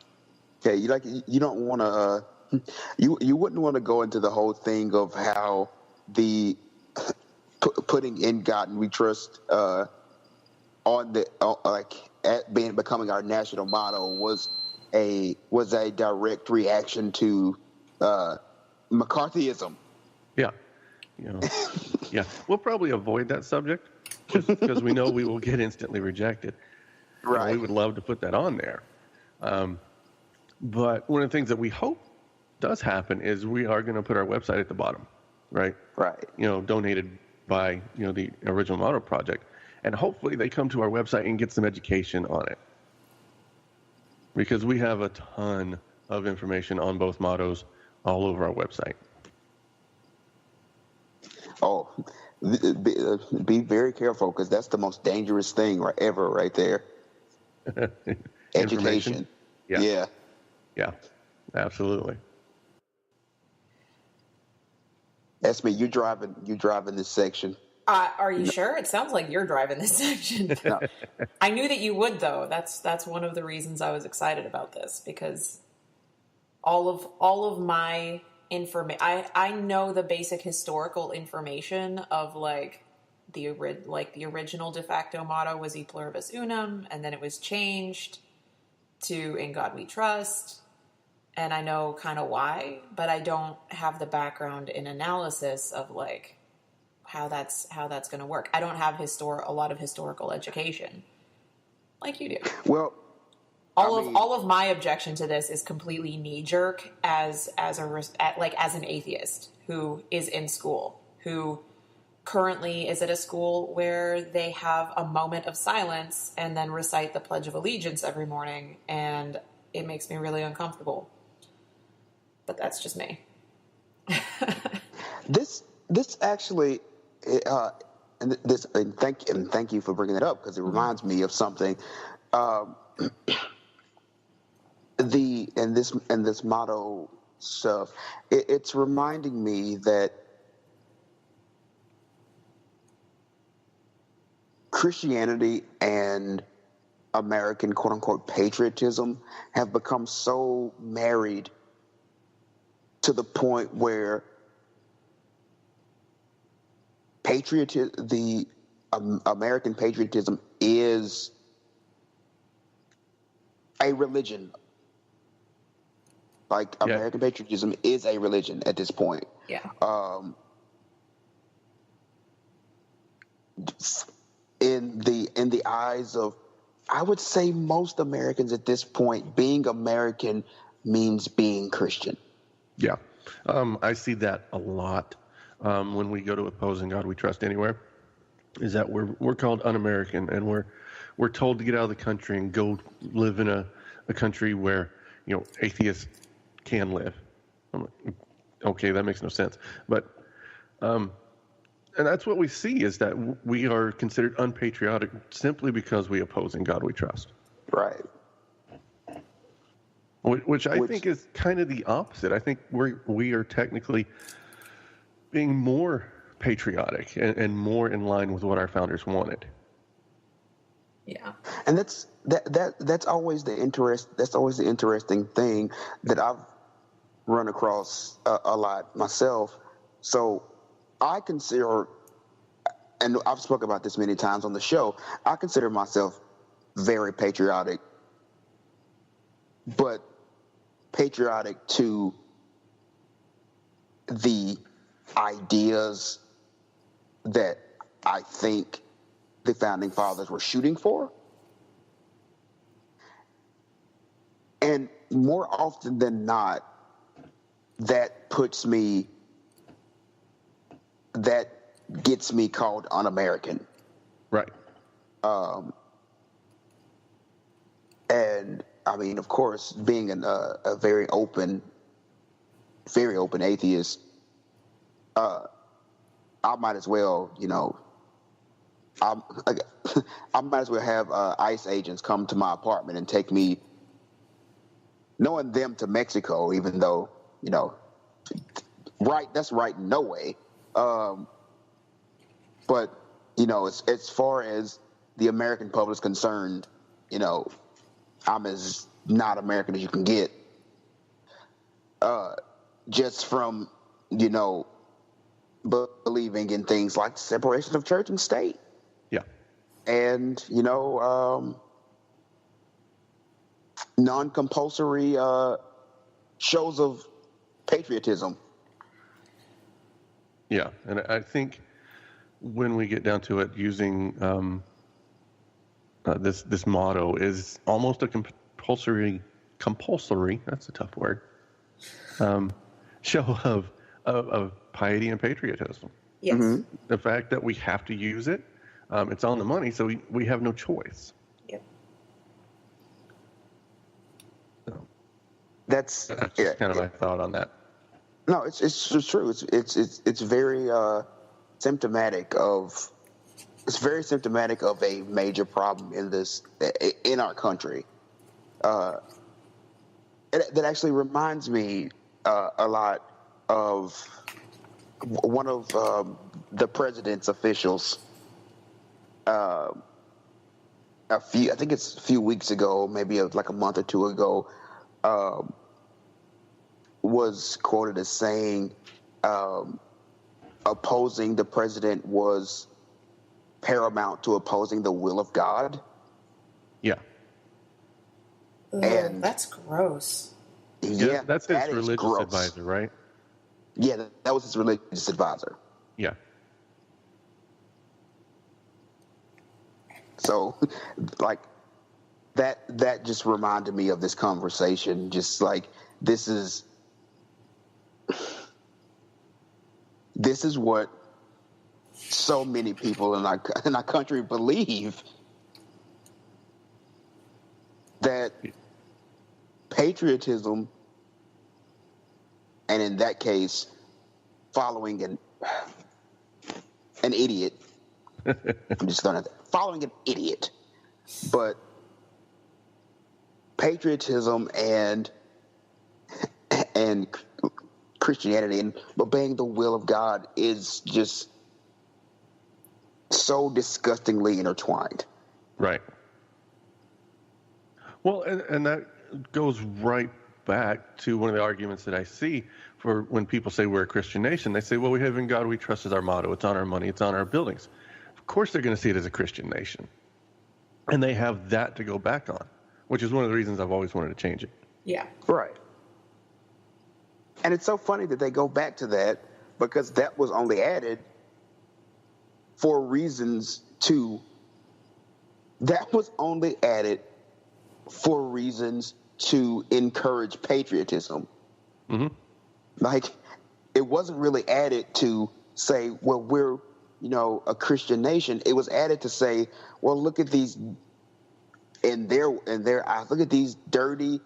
Okay, you don't want to, you wouldn't want to go into the whole thing of how the putting in God and we trust on the becoming our national motto was a direct reaction to McCarthyism. Yeah. Yeah, we'll probably avoid that subject just because we know we will get instantly rejected. Right. We would love to put that on there. But one of the things that we hope does happen is we are going to put our website at the bottom, right? Right. Donated by, the original motto project. And hopefully they come to our website and get some education on it. Because we have a ton of information on both mottos all over our website. Oh, be very careful because that's the most dangerous thing ever right there. Education. Yeah. Yeah, absolutely. Esmè, you're driving this section. Are you sure? It sounds like you're driving this section. No. I knew that you would, though. That's one of the reasons I was excited about this, because all of my information, I know the basic historical information of the original de facto motto was E pluribus unum, and then it was changed to In God We Trust, and I know kind of why, but I don't have the background in analysis of how that's going to work. I don't have a lot of historical education like you do. Well, all of my objection to this is completely knee jerk as an atheist who is in school, who currently is at a school where they have a moment of silence and then recite the Pledge of Allegiance every morning, and it makes me really uncomfortable. But that's just me. This actually, and thank you for bringing it up because it reminds me of something. This motto stuff, it's reminding me that Christianity and American quote unquote patriotism have become so married to the point where American patriotism is a religion. American patriotism is a religion at this point. Yeah. In the eyes of, I would say, most Americans at this point, being American means being Christian. Yeah. I see that a lot when we go to oppose In God We Trust anywhere. is that we're called un-American, and we're told to get out of the country and go live in a country where atheists can live. I'm like, okay, that makes no sense. But and that's what we see, is that we are considered unpatriotic simply because we oppose In God We Trust. Right. Which I think is kind of the opposite. I think we are technically being more patriotic and more in line with what our founders wanted. Yeah. And that's always the interesting thing that I've run across a lot myself. So I consider, and I've spoken about this many times on the show, I consider myself very patriotic, but patriotic to the ideas that I think the founding fathers were shooting for. And more often than not, that gets me called un-American. Right. And I mean, of course, being a very open atheist, I might as well, I might as well have ICE agents come to my apartment and take me, knowing them, to Mexico, even though, that's right, no way. But, as far as the American public is concerned, I'm as not American as you can get. Just from, believing in things like separation of church and state. Yeah. And, non-compulsory shows of patriotism. Yeah, and I think when we get down to it, using this motto is almost a compulsory, that's a tough word, show of piety and patriotism. Yes. Mm-hmm. The fact that we have to use it, it's on the money, so we have no choice. Yep. So That's just kind of my thought on that. No, it's true. It's very symptomatic of. It's very symptomatic of a major problem in our country. That actually reminds me a lot of one of the president's officials. I think it's a few weeks ago, maybe like a month or two ago, was quoted as saying opposing the president was paramount to opposing the will of God. Yeah. Ugh, And that's gross. Yeah, that's his that is religious gross. advisor, right? Yeah, that was his religious advisor. Yeah. So, like, that just reminded me of this conversation. Just like this is what so many people in our country believe, that patriotism, and in that case, following an idiot. I'm just gonna following an idiot, but patriotism and Christianity and obeying the will of God is just so disgustingly intertwined. Right. Well, and that goes right back to one of the arguments that I see for when people say we're a Christian nation. They say, well, we have In God We Trust as our motto. It's on our money. It's on our buildings. Of course they're going to see it as a Christian nation. And they have that to go back on, which is one of the reasons I've always wanted to change it. Yeah. Right. And it's so funny that they go back to that, because that was only added for reasons to encourage patriotism. Mm-hmm. Like, it wasn't really added to say, well, we're a Christian nation, it was added to say, well, look at these in their eyes, look at these dirty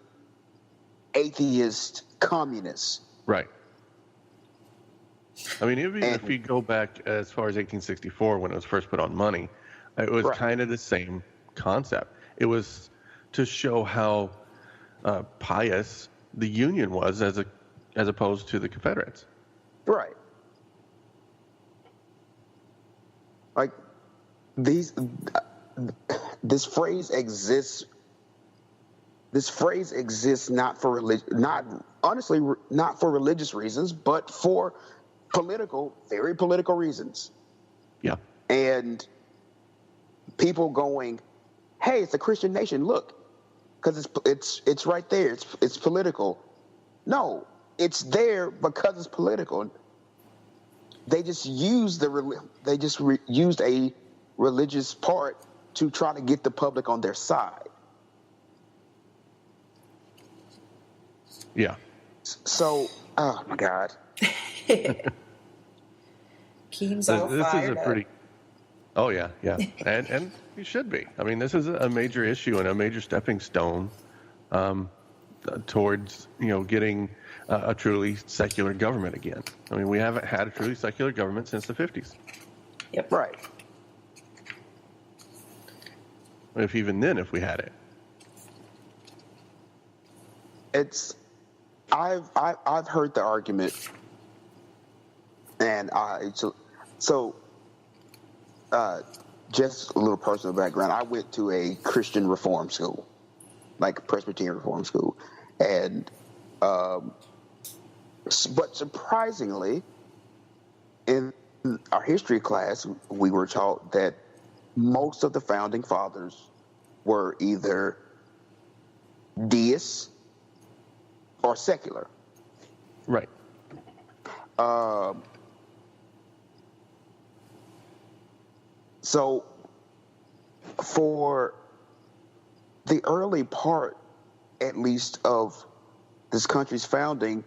atheist communists. Right. I mean, even And if we go back as far as 1864 when it was first put on money, it was Right. kind of the same concept. It was to show how pious the Union was as opposed to the Confederates. right, like these, this phrase exists. This phrase exists not for not for religious reasons, but for very political reasons. Yeah. And people going, "Hey, it's a Christian nation. Look, because it's right there. It's political." No, it's there because it's political. They just used used a religious part to try to get the public on their side. Yeah. So, oh my God. Keem's all This is fired a up. pretty. Oh yeah, yeah, and you should be. I mean, this is a major issue and a major stepping stone towards getting a truly secular government again. I mean, we haven't had a truly secular government since the 50s. Yep. Right. If even then, if we had it. I've heard the argument, and just a little personal background. I went to a Christian reform school, like Presbyterian reform school, and but surprisingly, in our history class, we were taught that most of the founding fathers were either deists or secular. Right. So for the early part, at least, of this country's founding,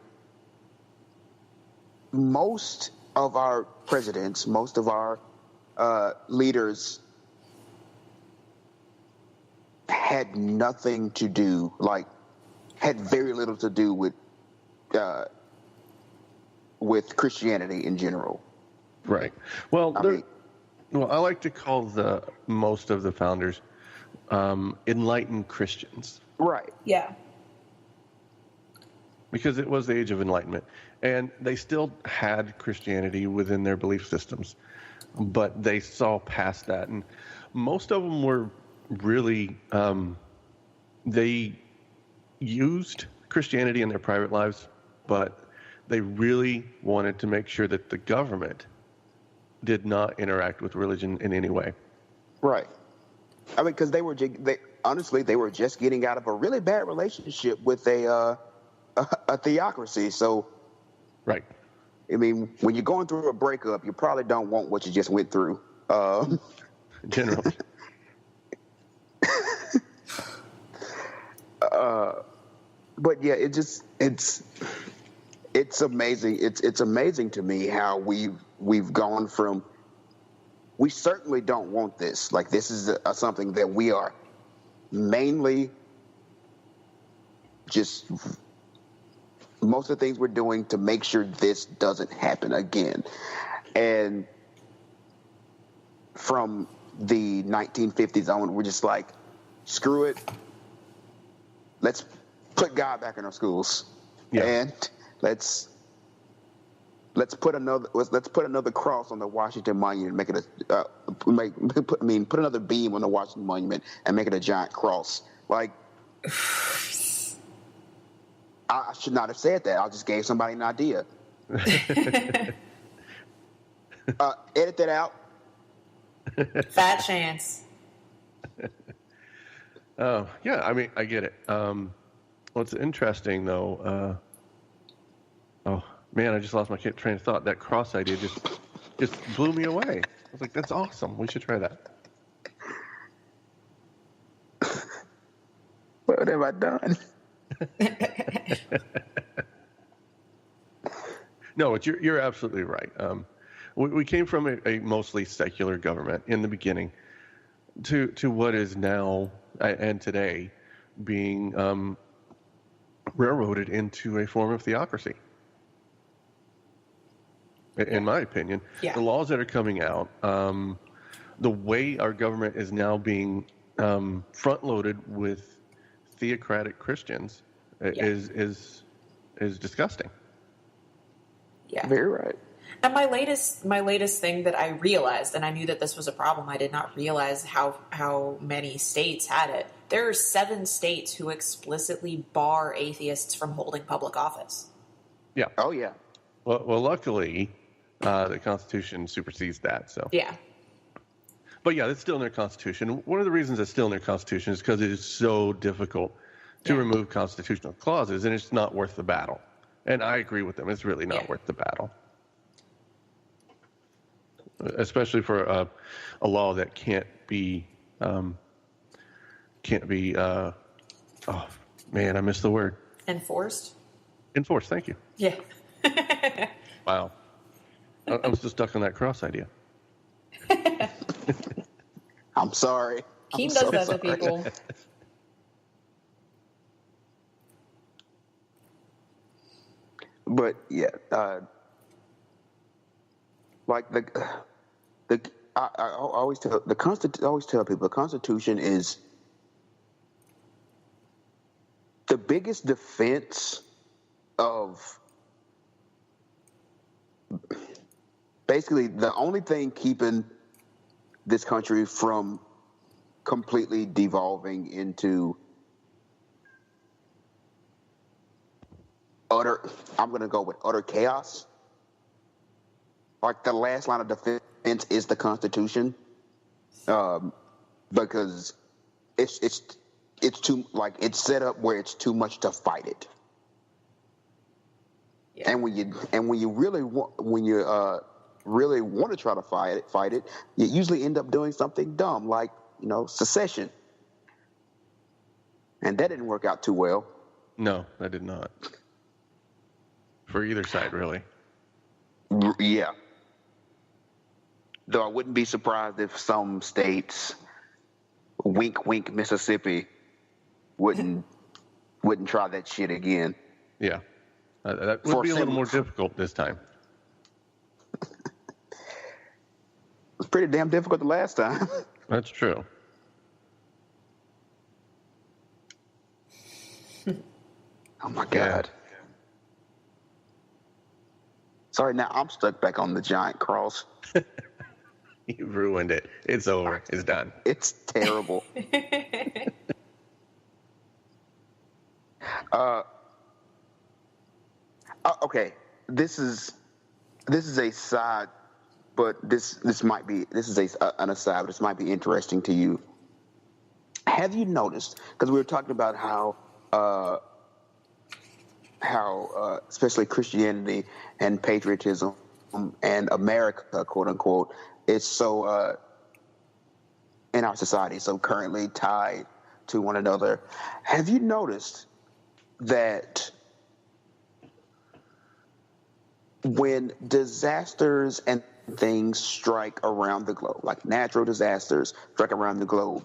most of our presidents, most of our leaders had nothing to do, had very little to do with Christianity in general. Right. Well, I mean, I like to call most of the founders enlightened Christians. right. Yeah. Because it was the age of enlightenment, and they still had Christianity within their belief systems, but they saw past that, and most of them were really they used Christianity in their private lives, but they really wanted to make sure that the government did not interact with religion in any way. Right. I mean, because they were just getting out of a really bad relationship with a theocracy. So, Right. I mean, when you're going through a breakup, you probably don't want what you just went through. Generally. But yeah, it's amazing. It's amazing to me how we've gone from, we certainly don't want this. Like, this is something that we are mainly just, most of the things we're doing to make sure this doesn't happen again. And from the 1950s on, we're just like, screw it. Let's put God back in our schools. Yeah. And let's put another cross on the Washington Monument, make it put another beam on the Washington Monument and make it a giant cross. Like, I should not have said that. I just gave somebody an idea. Edit that out. Fat chance. Yeah, I mean, I get it. What's interesting, though, oh, man, I just lost my train of thought. That cross idea just blew me away. I was like, that's awesome. We should try that. What have I done? No, but you're absolutely right. We came from a mostly secular government in the beginning to what is now and today being railroaded into a form of theocracy. In my opinion, the laws that are coming out, the way our government is now being front-loaded with theocratic Christians is disgusting. Yeah. Very right. And my latest thing that I realized, and I knew that this was a problem, I did not realize how many states had it. There are 7 states who explicitly bar atheists from holding public office. Yeah. Oh, yeah. Well, luckily, the Constitution supersedes that. So. Yeah. But yeah, it's still in their Constitution. One of the reasons it's still in their Constitution is because it is so difficult to remove constitutional clauses, and it's not worth the battle. And I agree with them. It's really not worth the battle. Especially for a law that can't be, oh man, I missed the word. Enforced? Enforced, thank you. Yeah. Wow. I'm still stuck on that cross idea. I'm sorry. Keem does that to people. But yeah, like I always tell people the Constitution is the biggest defense of basically the only thing keeping this country from completely devolving into utter chaos. Like the last line of defense is the Constitution, because it's too, like, it's set up where it's too much to fight it. Yeah. And when you really want to try to fight it, you usually end up doing something dumb like, secession. And that didn't work out too well. No, that did not. For either side, really. Yeah. Though I wouldn't be surprised if some states, wink, wink, Mississippi, wouldn't try that shit again. Yeah. That would be a little more difficult this time. It was pretty damn difficult the last time. That's true. Oh, my God. Yeah. Sorry, now I'm stuck back on the giant cross. You ruined it. It's over. It's done. It's terrible. Okay, this is a side, but this might be an aside. But this might be interesting to you. Have you noticed? Because we were talking about how especially Christianity and patriotism and America, quote unquote, is so in our society so currently tied to one another. Have you noticed that when disasters and things strike around the globe, like natural disasters strike around the globe,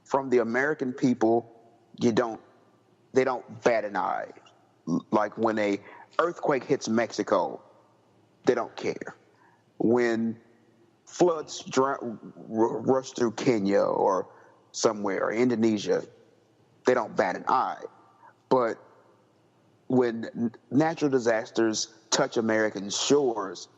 from the American people, they don't bat an eye. Like when a earthquake hits Mexico, they don't care. When floods rush through Kenya or somewhere, or Indonesia, they don't bat an eye. But when natural disasters touch American shores,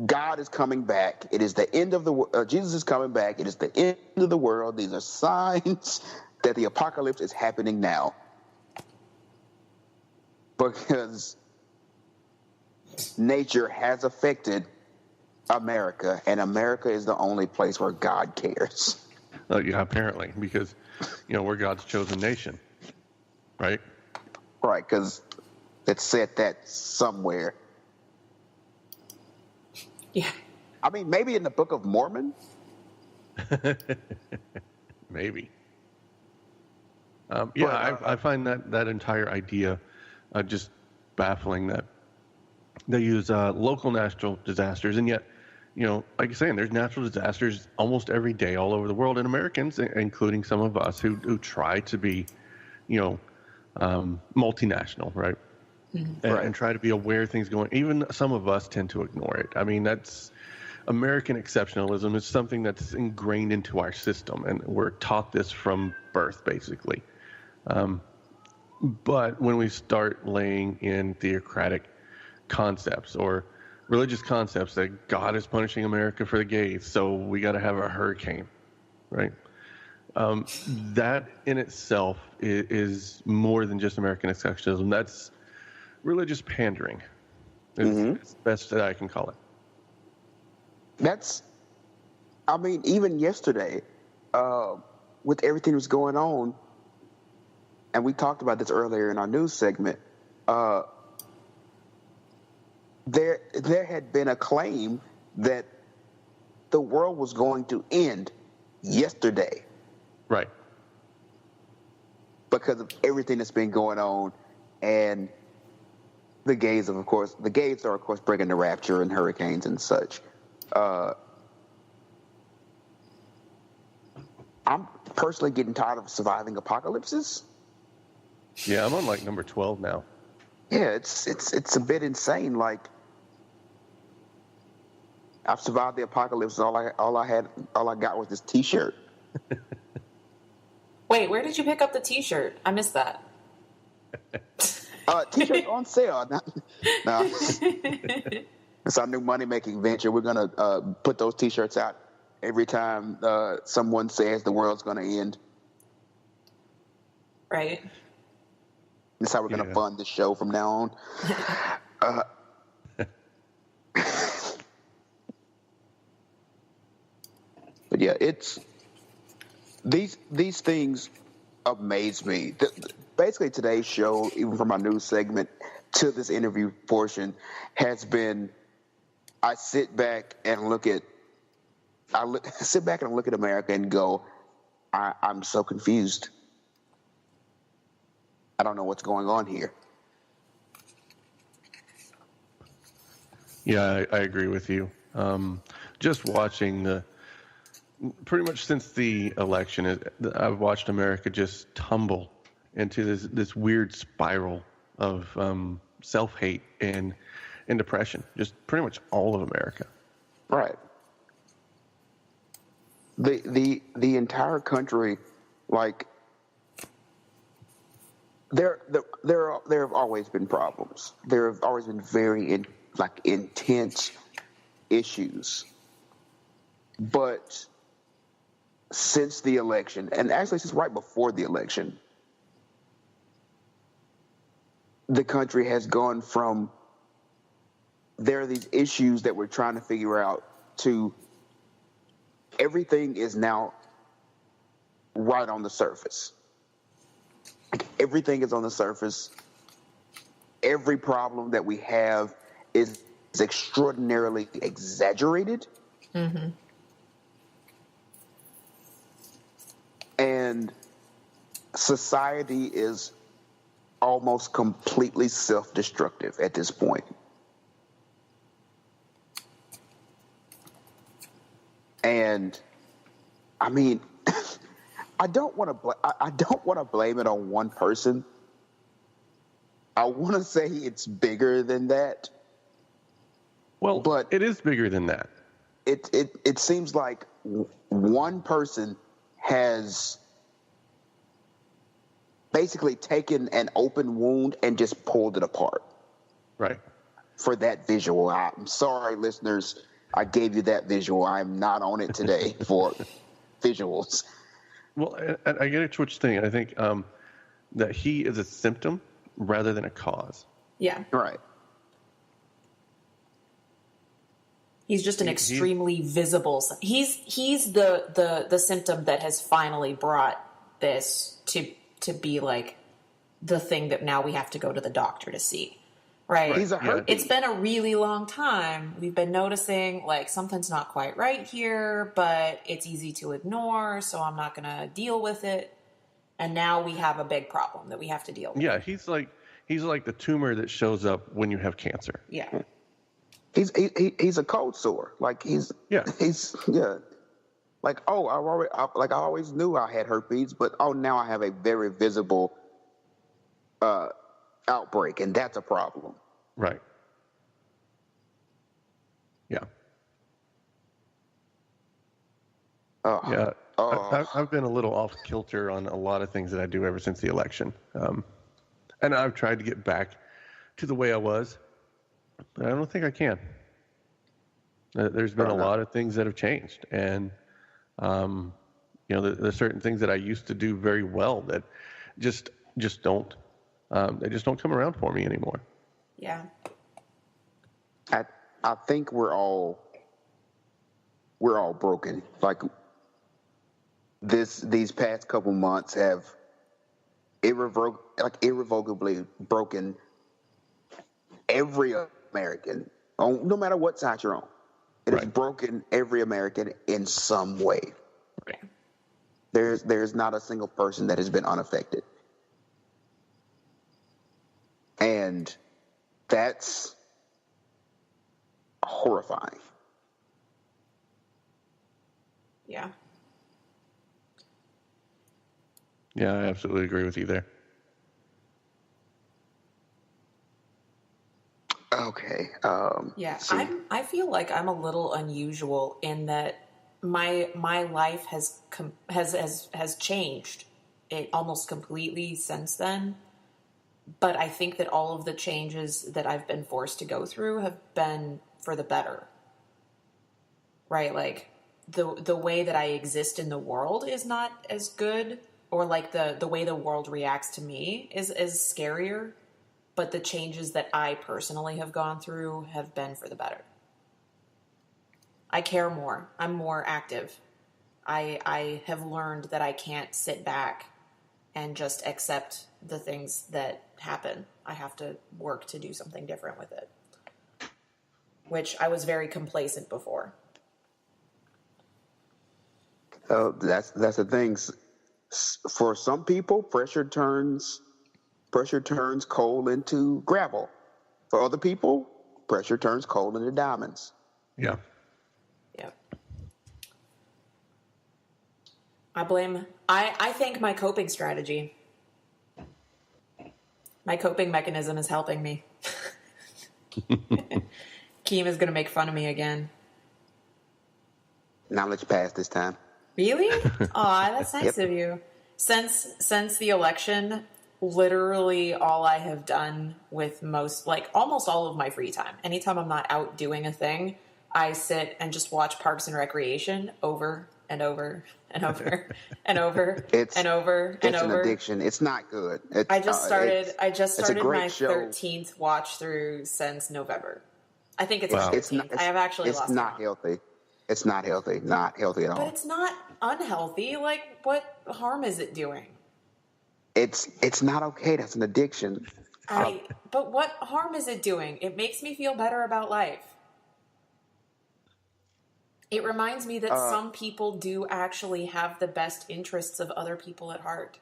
God is coming back. It is the end of the world. Jesus is coming back. It is the end of the world. These are signs that the apocalypse is happening now. Because nature has affected America, and America is the only place where God cares. Yeah, apparently, because, we're God's chosen nation, right? Right, because it said that somewhere. Yeah. I mean, maybe in the Book of Mormon? Maybe. I find that entire idea just baffling, that They use local natural disasters, and yet, like you're saying, there's natural disasters almost every day all over the world, and Americans, including some of us, who try to be, multinational, right? And try to be aware of things going. Even some of us tend to ignore it. I mean, that's American exceptionalism is something that's ingrained into our system, and we're taught this from birth, basically. But when we start laying in theocratic concepts or religious concepts that God is punishing America for the gays, so we got to have a hurricane, right? That in itself is more than just American exceptionalism. That's religious pandering. It's the best that I can call it. Even yesterday, with everything that's going on, and we talked about this earlier in our news segment, there had been a claim that the world was going to end yesterday. Right. Because of everything that's been going on, and the gays are, of course, bringing the rapture and hurricanes and such. I'm personally getting tired of surviving apocalypses. Yeah, I'm on like number 12 now. Yeah, it's a bit insane. Like, I've survived the apocalypse, and all I got was this T-shirt. Wait, where did you pick up the T-shirt? I missed that. T-shirts on sale. No. It's our new money-making venture. We're gonna put those T-shirts out every time someone says the world's gonna end. Right. That's how we're gonna fund the show from now on. But yeah, it's these things amaze me. Basically, today's show, even from our news segment to this interview portion, has been I sit back and look at America and go, I'm so confused. I don't know what's going on here. Yeah, I agree with you. Just watching pretty much since the election, I've watched America just tumble into this weird spiral of self-hate and depression. Just pretty much all of America. Right. The entire country, like, there have always been problems. There have always been very intense issues. But since the election, and actually since right before the election, the country has gone from there are these issues that we're trying to figure out to everything is now right on the surface. Like, everything is on the surface. Every problem that we have is extraordinarily exaggerated. Mm-hmm. And society is almost completely self-destructive at this point. And I mean, I don't want to blame it on one person. I want to say it's bigger than that. Well, but it is bigger than that. It seems like one person has basically taken an open wound and just pulled it apart. Right. For that visual. I'm sorry, listeners. I gave you that visual. I'm not on it today for visuals. Well, I get what you're saying. I think that he is a symptom rather than a cause. Yeah. Right. He's just an extremely visible. He's the symptom that has finally brought this to be like the thing that now we have to go to the doctor to see. Right. He's a hurt. It's been a really long time. We've been noticing like something's not quite right here, but it's easy to ignore, so I'm not going to deal with it. And now we have a big problem that we have to deal with. Yeah, he's like the tumor that shows up when you have cancer. Yeah. He's a cold sore. Like he's yeah. Like I always knew I had herpes, but now I have a very visible outbreak, and that's a problem. Right. Yeah. Yeah. I've been a little off kilter on a lot of things that I do ever since the election, and I've tried to get back to the way I was, but I don't think I can. There's been a lot of things that have changed, and there's certain things that I used to do very well that just don't they just don't come around for me anymore. Yeah. I think we're all broken. Like these past couple months have irrevocably broken every American, no matter what side you're on. It has broken every American in some way. Right. There's not a single person that has been unaffected. And that's horrifying. Yeah. Yeah, I absolutely agree with you there. Okay. Yeah, so I feel like I'm a little unusual in that my life has changed it almost completely since then. But I think that all of the changes that I've been forced to go through have been for the better. Right? Like the way that I exist in the world is not as good, or like the way the world reacts to me is scarier. But the changes that I personally have gone through have been for the better. I care more. I'm more active. I have learned that I can't sit back and just accept the things that happen. I have to work to do something different with it, which I was very complacent before. that's the thing. For some people, pressure turns coal into gravel. For other people, pressure turns coal into diamonds. Yeah. Yeah. I think my coping strategy, my coping mechanism is helping me. Keem is going to make fun of me again. Now let you pass this time. Really? Aw, that's nice of you. Since the election, literally all I have done with almost all of my free time, anytime I'm not out doing a thing, I sit and just watch Parks and Recreation over and over and over and over and over and it's over. An addiction. It's not good. I just started my show. 13th watch through since November. I think it's Wow. 13th. I have actually lost count. It's not healthy. It's not healthy. Not healthy at all. But it's not unhealthy. Like, what harm is it doing? It's not okay. That's an addiction. But what harm is it doing? It makes me feel better about life. It reminds me that some people do actually have the best interests of other people at heart.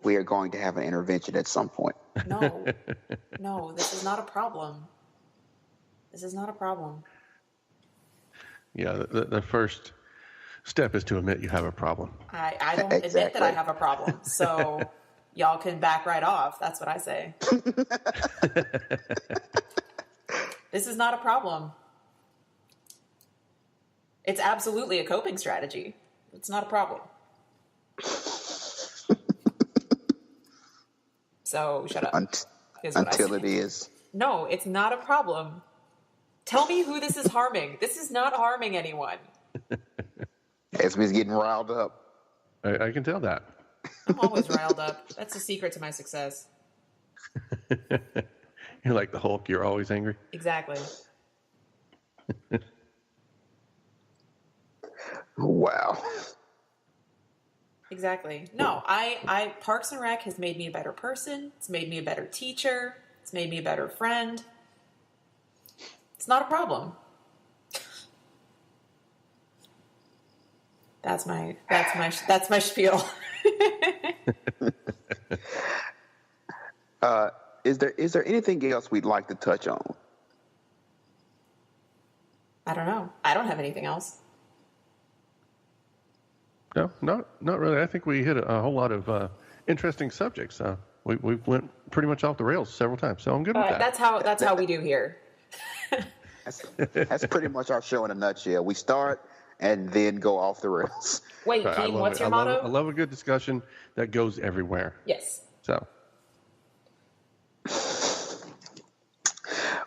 We are going to have an intervention at some point. No, this is not a problem. This is not a problem. Yeah, the first step is to admit you have a problem. I don't admit that I have a problem, so y'all can back right off. That's what I say. This is not a problem. It's absolutely a coping strategy. It's not a problem. So shut up. Until it is. No, it's not a problem. Tell me who this is harming. This is not harming anyone. Esme's getting riled up. I can tell that. I'm always riled up. That's the secret to my success. You're like the Hulk. You're always angry. Exactly. Wow. Exactly. No, I Parks and Rec has made me a better person. It's made me a better teacher. It's made me a better friend. It's not a problem. That's my spiel. Is there anything else we'd like to touch on? I don't know. I don't have anything else. No, not really. I think we hit a whole lot of interesting subjects. We went pretty much off the rails several times, so I'm good with that. That's how we do here. That's pretty much our show in a nutshell. We start and then go off the rails. Wait, Right, Keem, what's your motto? I love a good discussion that goes everywhere. Yes. So.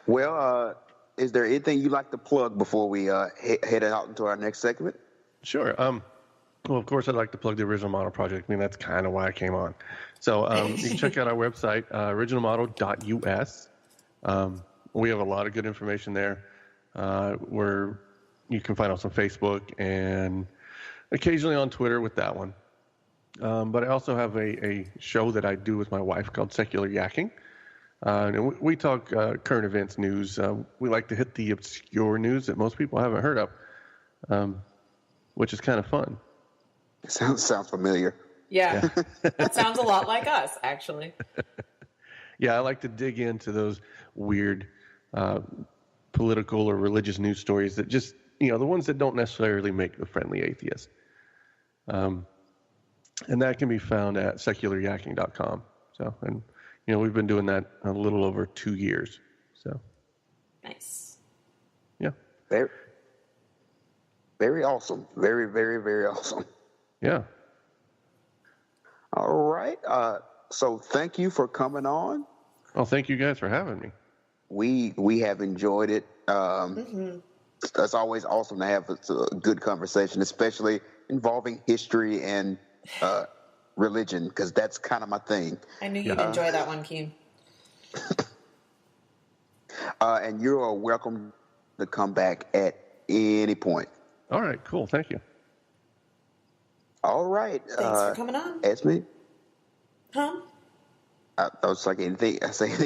Well, is there anything you'd like to plug before we head out into our next segment? Sure. Well, of course, I'd like to plug the Original Model Project. I mean, that's kind of why I came on. So you can check out our website, originalmodel.us. We have a lot of good information there. Where you can find us on Facebook and occasionally on Twitter with that one. But I also have a show that I do with my wife called Secular Yakking. And we talk current events news. We like to hit the obscure news that most people haven't heard of, which is kind of fun. Sounds familiar. Yeah. That sounds a lot like us, actually. Yeah, I like to dig into those weird political or religious news stories that just, the ones that don't necessarily make the friendly atheist. And that can be found at secularyakking.com. So, and, we've been doing that a little over 2 years. So. Nice. Yeah. Very, very awesome. Very, very, very awesome. Yeah. All right. So thank you for coming on. Well, thank you guys for having me. We have enjoyed it. It's always awesome to have a good conversation, especially involving history and religion, because that's kind of my thing. I knew you'd enjoy that one, Keem. And you're welcome to come back at any point. All right, cool. Thank you. All right. Thanks for coming on. Esmè? Huh? I was like, anything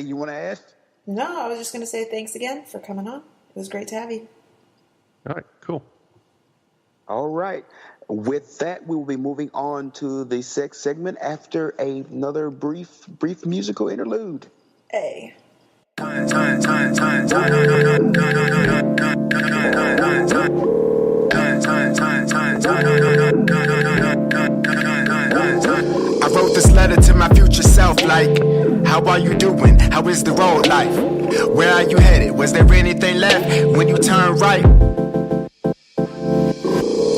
you want to add? No, I was just going to say thanks again for coming on. It was great to have you. All right, cool. All right. With that, we will be moving on to the sex segment after another brief musical interlude. Hey. I wrote this letter to my future self like, how are you doing? How is the road life? Where are you headed? Was there anything left when you turn right?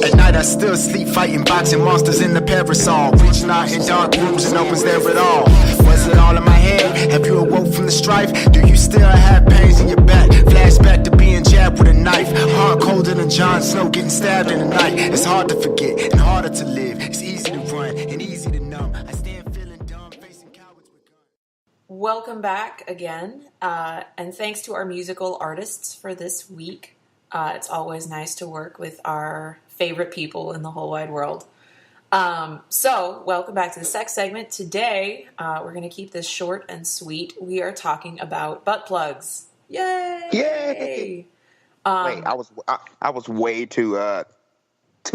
At night I still sleep fighting boxing monsters in the parasol, reaching out in dark rooms and no one's there at all. Was it all in my head? Have you awoke from the strife? Do you still have pains in your back? Flashback to being jabbed with a knife, heart colder than Jon Snow getting stabbed in the night. It's hard to forget and harder to live. It's easy to run and easy to numb. I stand feeling dumb, facing cowards with guns. Welcome back again, and thanks to our musical artists for this week. It's always nice to work with our favorite people in the whole wide world. So, welcome back to the sex segment. Today, we're going to keep this short and sweet. We are talking about butt plugs. Yay! Yay! Wait, I was way too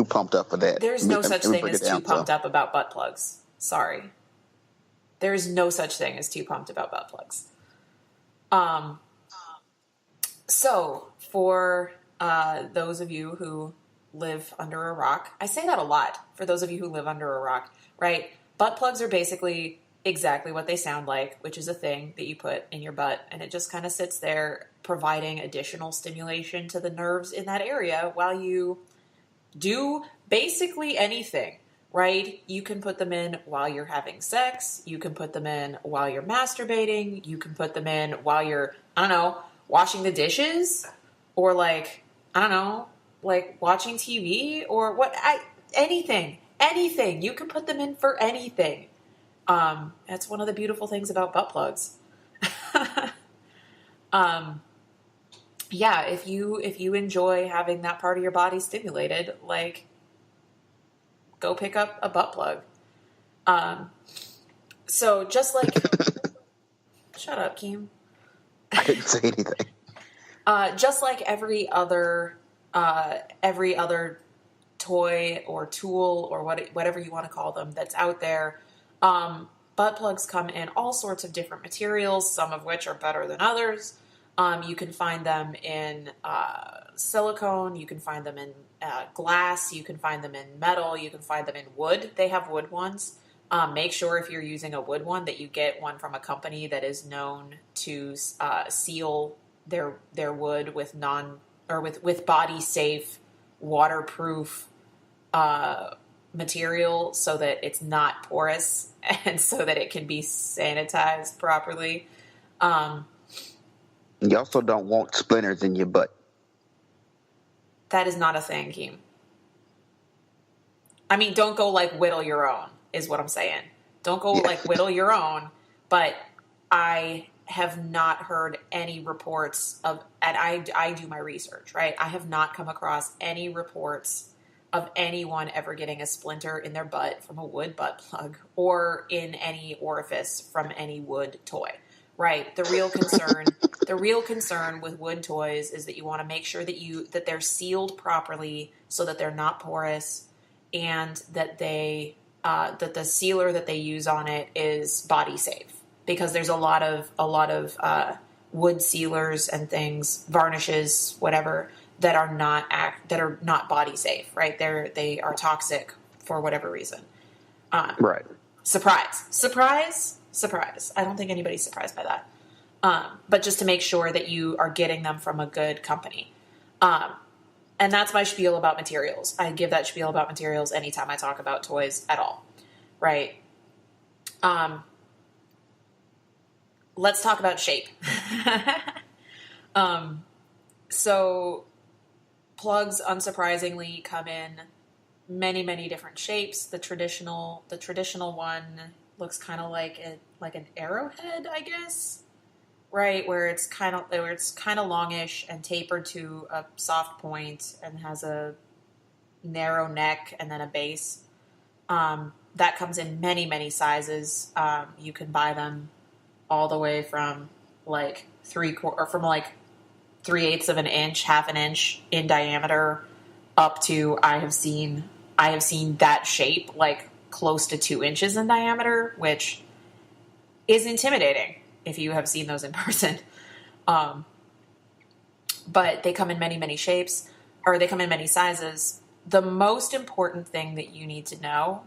pumped up for that. There's no such thing as too pumped up about butt plugs. Sorry. There is no such thing as too pumped about butt plugs. So, for those of you who live under a rock, I say that a lot, for those of you who live under a rock, right? Butt plugs are basically exactly what they sound like, which is a thing that you put in your butt, and it just kind of sits there providing additional stimulation to the nerves in that area while you do basically anything, right? You can put them in while you're having sex, you can put them in while you're masturbating, you can put them in while you're, washing the dishes, or watching TV, or anything. You can put them in for anything. That's one of the beautiful things about butt plugs. Yeah, if you enjoy having that part of your body stimulated, go pick up a butt plug. So just like, shut up, Keem. I didn't say anything. Just like every other toy or tool or whatever you want to call them that's out there, butt plugs come in all sorts of different materials, some of which are better than others. You can find them in silicone. You can find them in glass. You can find them in metal. You can find them in wood. They have wood ones. Make sure if you're using a wood one that you get one from a company that is known to seal their wood with with body safe, waterproof material, so that it's not porous and so that it can be sanitized properly. You also don't want splinters in your butt. That is not a thing, Keem. I mean, don't go like whittle your own, is what I'm saying. Don't go like whittle your own, but I have not heard any reports of, and I do my research, right? I have not come across any reports of anyone ever getting a splinter in their butt from a wood butt plug or in any orifice from any wood toy, right? The real concern with wood toys is that you want to make sure that they're sealed properly so that they're not porous, and that that the sealer that they use on it is body safe, because there's a lot of wood sealers and things, varnishes, whatever, that are not body safe, right? They are toxic for whatever reason. Right. Surprise. I don't think anybody's surprised by that. But just to make sure that you are getting them from a good company. And that's my spiel about materials. I give that spiel about materials anytime I talk about toys at all, right? Let's talk about shape. So plugs, unsurprisingly, come in many, many different shapes. The traditional one looks kind of like an arrowhead, I guess. Right, where it's kind of longish and tapered to a soft point and has a narrow neck and then a base. That comes in many, many sizes. You can buy them all the way from like 3/8 of an inch, half an inch in diameter, up to I have seen that shape like close to 2 inches in diameter, which is intimidating if you have seen those in person. But they come in many, many shapes, or they come in many sizes. The most important thing that you need to know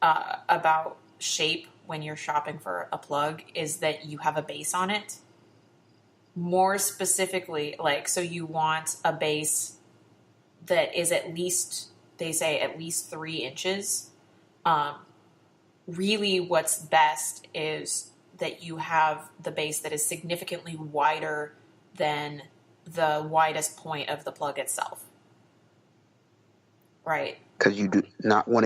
about shape when you're shopping for a plug is that you have a base on it. More specifically, so you want a base that is at least 3 inches. Really what's best is that you have the base that is significantly wider than the widest point of the plug itself. Right. Because you do not want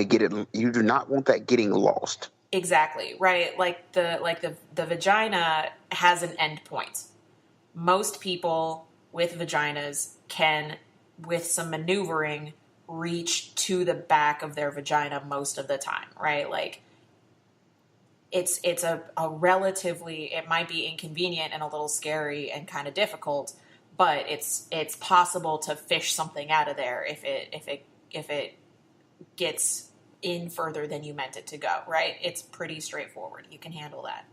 that getting lost. Exactly. Right. Like the vagina has an end point. Most people with vaginas can, with some maneuvering, reach to the back of their vagina most of the time, right? Like it's a relatively, it might be inconvenient and a little scary and kind of difficult, but it's possible to fish something out of there if it gets in further than you meant it to go, right? It's pretty straightforward. You can handle that.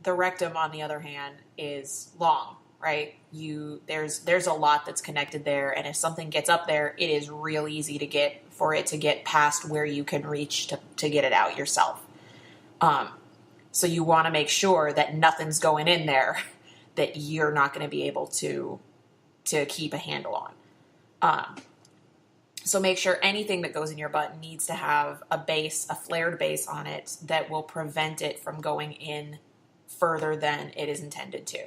The rectum, on the other hand, is long, right? There's a lot that's connected there, and if something gets up there, it is real easy to get past where you can reach to get it out yourself. So you want to make sure that nothing's going in there that you're not going to be able to keep a handle on. So make sure anything that goes in your butt needs to have a flared base on it that will prevent it from going in further than it is intended to.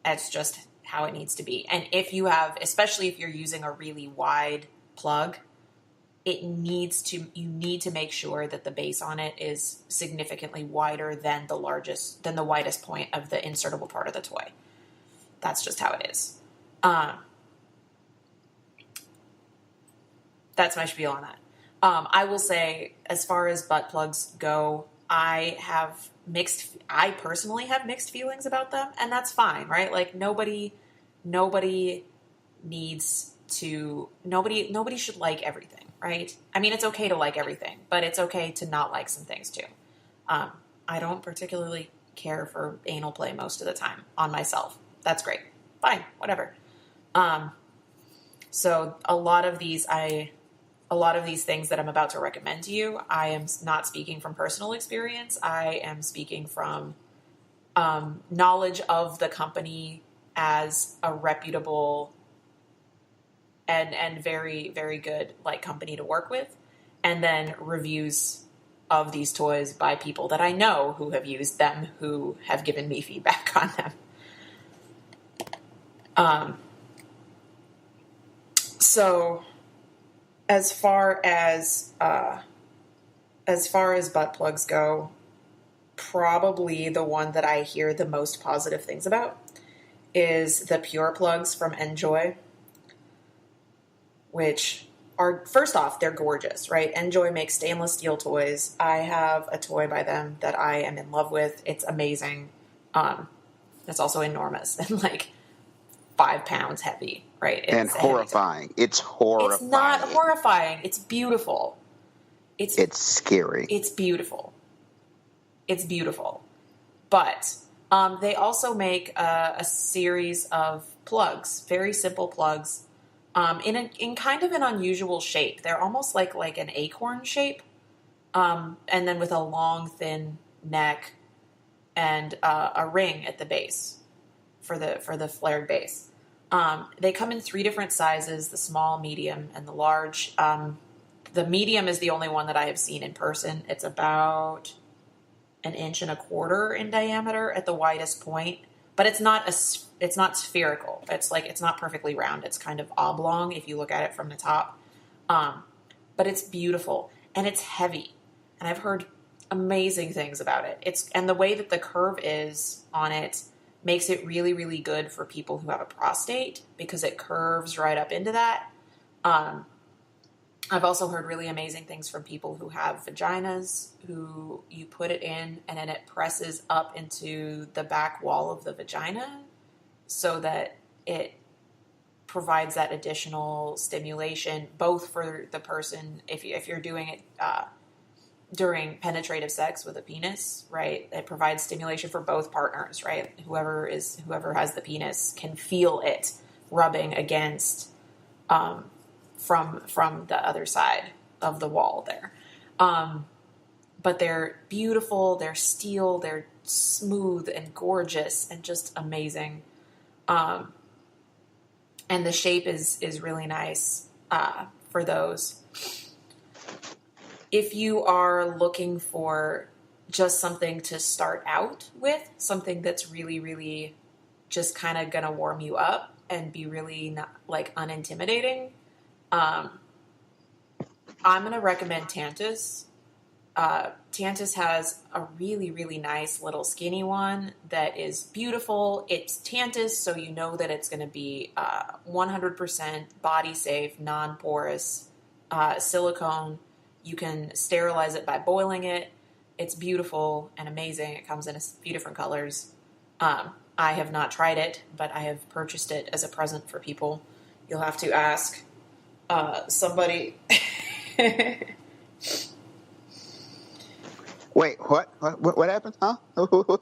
That's just how it needs to be. And especially if you're using a really wide plug, you need to make sure that the base on it is significantly wider than the widest point of the insertable part of the toy. That's just how it is. That's my spiel on that. I will say, as far as butt plugs go, I personally have mixed feelings about them, and that's fine, right? Like nobody should like everything, right? I mean, it's okay to like everything, but it's okay to not like some things too. I don't particularly care for anal play most of the time on myself. That's great. Fine, whatever. So a lot of these things that I'm about to recommend to you, I am not speaking from personal experience. I am speaking from knowledge of the company as a reputable and very, very good like company to work with, and then reviews of these toys by people that I know who have used them, who have given me feedback on them. So as far as butt plugs go, probably the one that I hear the most positive things about is the Pure plugs from Enjoy, which are, first off, they're gorgeous, right? Enjoy makes stainless steel toys. I have a toy by them that I am in love with. It's amazing. It's also enormous and like 5 pounds heavy, right? And horrifying. It's horrifying. It's not horrifying. It's beautiful. It's scary. It's beautiful. It's beautiful. But they also make a series of plugs, very simple plugs, in kind of an unusual shape. They're almost like an acorn shape, and then with a long, thin neck and a ring at the base for the flared base. They come in 3 different sizes: the small, medium, and the large. The medium is the only one that I have seen in person. It's about 1.25 inches in diameter at the widest point, but it's not spherical. It's not perfectly round. It's kind of oblong if you look at it from the top. But it's beautiful and it's heavy, and I've heard amazing things about it. And the way that the curve is on it makes it really, really good for people who have a prostate, because it curves right up into that. I've also heard really amazing things from people who have vaginas, who you put it in and then it presses up into the back wall of the vagina so that it provides that additional stimulation, both for the person, if you're doing it during penetrative sex with a penis, right? It provides stimulation for both partners, right? Whoever has the penis can feel it rubbing against from the other side of the wall there. But they're beautiful, they're steel, they're smooth and gorgeous and just amazing. And the shape is really nice for those. If you are looking for just something to start out with, something that's really, really just kind of gonna warm you up and be really not, like, unintimidating, I'm going to recommend Tantus. Tantus has a really, really nice little skinny one that is beautiful. It's Tantus, so you know that it's going to be 100% body safe, non-porous silicone. You can sterilize it by boiling it. It's beautiful and amazing. It comes in a few different colors. I have not tried it, but I have purchased it as a present for people. You'll have to ask somebody. Wait, what happened? Huh? What?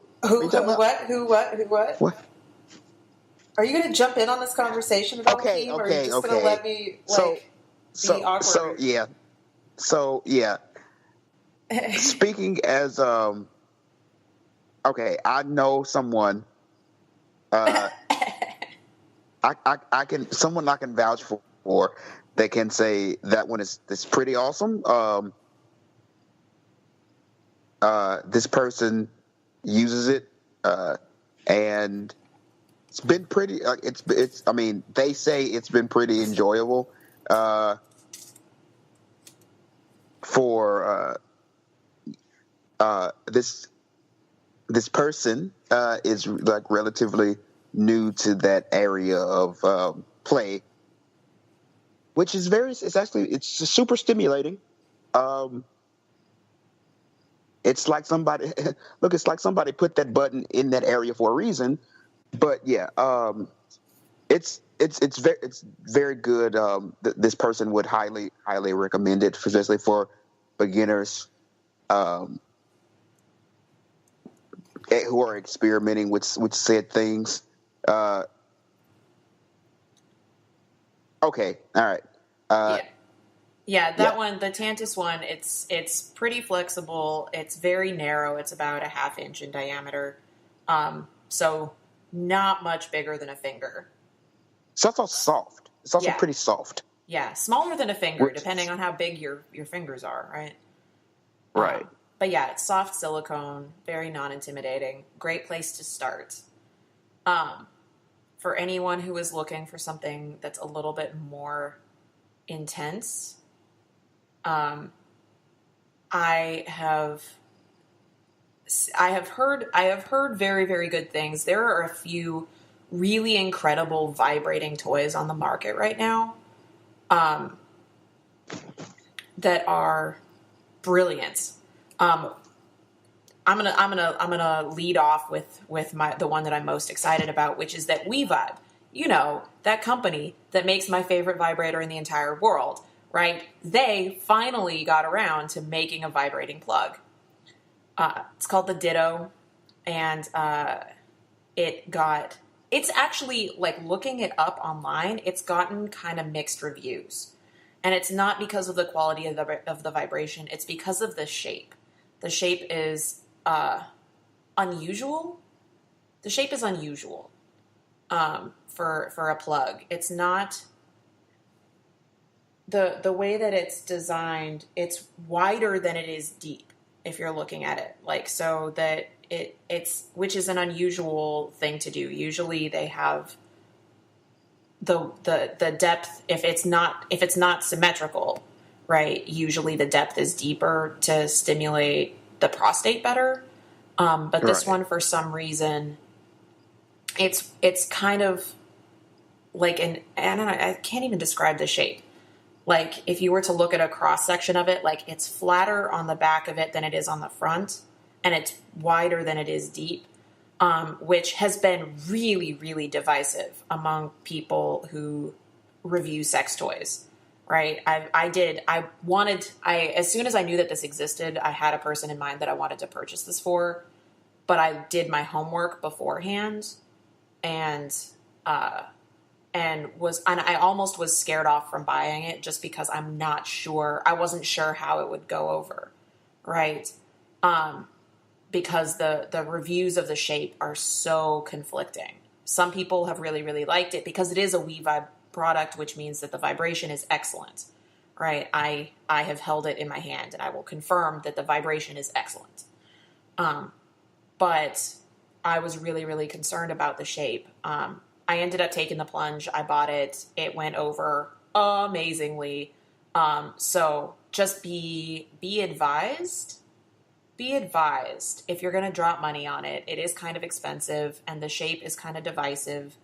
What? Are you going to jump in on this conversation at all, Keem, or are you just going to let me be awkward? So yeah. Speaking as okay, I know someone. I can vouch for. They can say that one is pretty awesome. This person uses it, and it's been pretty. It's. I mean, they say it's been pretty enjoyable. For this person is like relatively new to that area of play, which is it's super stimulating. It's like somebody put that button in that area for a reason. But yeah, it's very good. This person would highly recommend it, especially for beginners. who are experimenting with said things. Okay, all right. That one, the Tantus one, it's pretty flexible. It's very narrow. It's about a 1/2 inch in diameter, so not much bigger than a finger. It's also soft. It's also pretty soft. Yeah, smaller than a finger, depending on how big your fingers are, right? Right. But yeah, it's soft silicone, very non-intimidating. Great place to start. For anyone who is looking for something that's a little bit more intense, I have heard very, very good things. There are a few really incredible vibrating toys on the market right now, that are brilliant. I'm gonna lead off with the one that I'm most excited about, which is that WeVibe. You know, that company that makes my favorite vibrator in the entire world, right? They finally got around to making a vibrating plug. It's called the Ditto, and it's actually, like, looking it up online, it's gotten kind of mixed reviews. And it's not because of the quality of the vibration, it's because of the shape. The shape is unusual. The shape is unusual for a plug. It's not the way that it's designed. It's wider than it is deep if you're looking at it, like, so that it's which is an unusual thing to do. Usually they have the depth, if it's not symmetrical, right? Usually the depth is deeper to stimulate the prostate better. But this one, for some reason, it's kind of like I don't know, I can't even describe the shape. Like, if you were to look at a cross section of it, like, it's flatter on the back of it than it is on the front, and it's wider than it is deep, which has been really, really divisive among people who review sex toys. Right. As soon as I knew that this existed, I had a person in mind that I wanted to purchase this for, but I did my homework beforehand, and I almost was scared off from buying it just because I wasn't sure how it would go over. Right. Because the reviews of the shape are so conflicting. Some people have really, really liked it because it is a WeVibe product, which means that the vibration is excellent, right? I have held it in my hand, and I will confirm that the vibration is excellent. But I was really, really concerned about the shape. I ended up taking the plunge. I bought it. It went over amazingly. So just be advised. Be advised, if you're going to drop money on it, it is kind of expensive, and the shape is kind of divisive.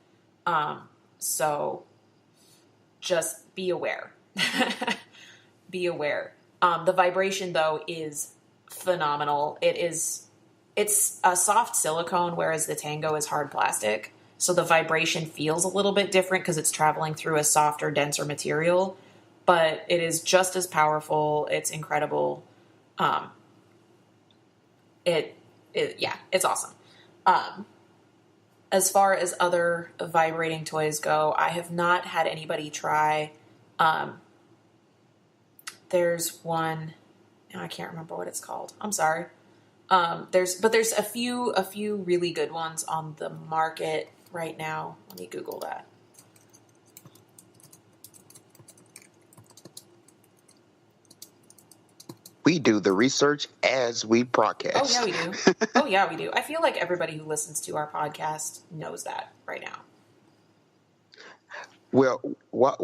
So just be aware. Be aware. The vibration, though, is phenomenal. It's a soft silicone, whereas the Tango is hard plastic. So the vibration feels a little bit different because it's traveling through a softer, denser material. But it is just as powerful. It's incredible. It's awesome. As far as other vibrating toys go, I have not had anybody try. There's one, I can't remember what it's called. I'm sorry. There's a few really good ones on the market right now. Let me Google that. We do the research as we broadcast. Oh, yeah, we do. Oh, yeah, we do. I feel like everybody who listens to our podcast knows that right now. Well, while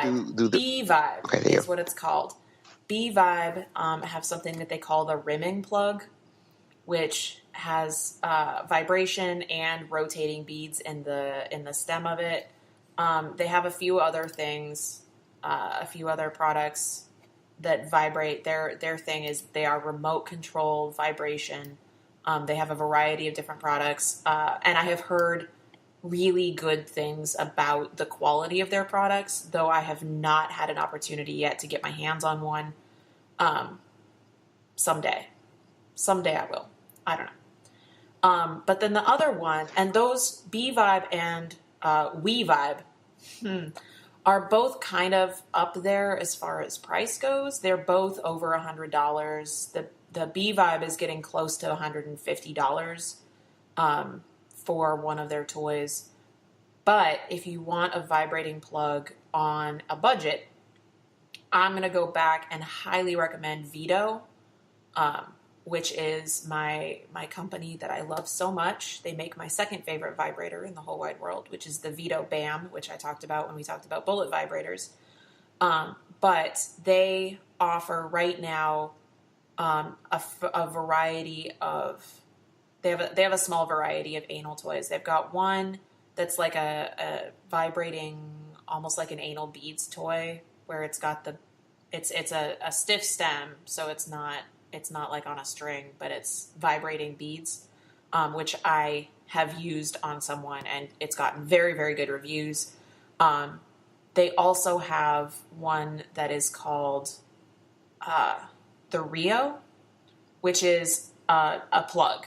you do the... B-Vibe is what it's called. B-Vibe have something that they call the rimming plug, which has vibration and rotating beads in the stem of it. They have a few other things, a few other products that vibrate. Their thing is they are remote controlled vibration. They have a variety of different products, and I have heard really good things about the quality of their products, though I have not had an opportunity yet to get my hands on one. Someday I will. I don't But then the other one, and those B Vibe and We Vibe are both kind of up there as far as price goes. They're both over $100. The B Vibe is getting close to $150 for one of their toys. But if you want a vibrating plug on a budget, I'm going to go back and highly recommend Vito, which is my company that I love so much. They make my second favorite vibrator in the whole wide world, which is the Vito BAM, which I talked about when we talked about bullet vibrators. But they offer right now a variety of... They have a small variety of anal toys. They've got one that's like a vibrating, almost like an anal beads toy, where it's got it's a stiff stem, so it's not like on a string, but it's vibrating beads, which I have used on someone, and it's gotten very, very good reviews. They also have one that is called the Rio, which is a plug.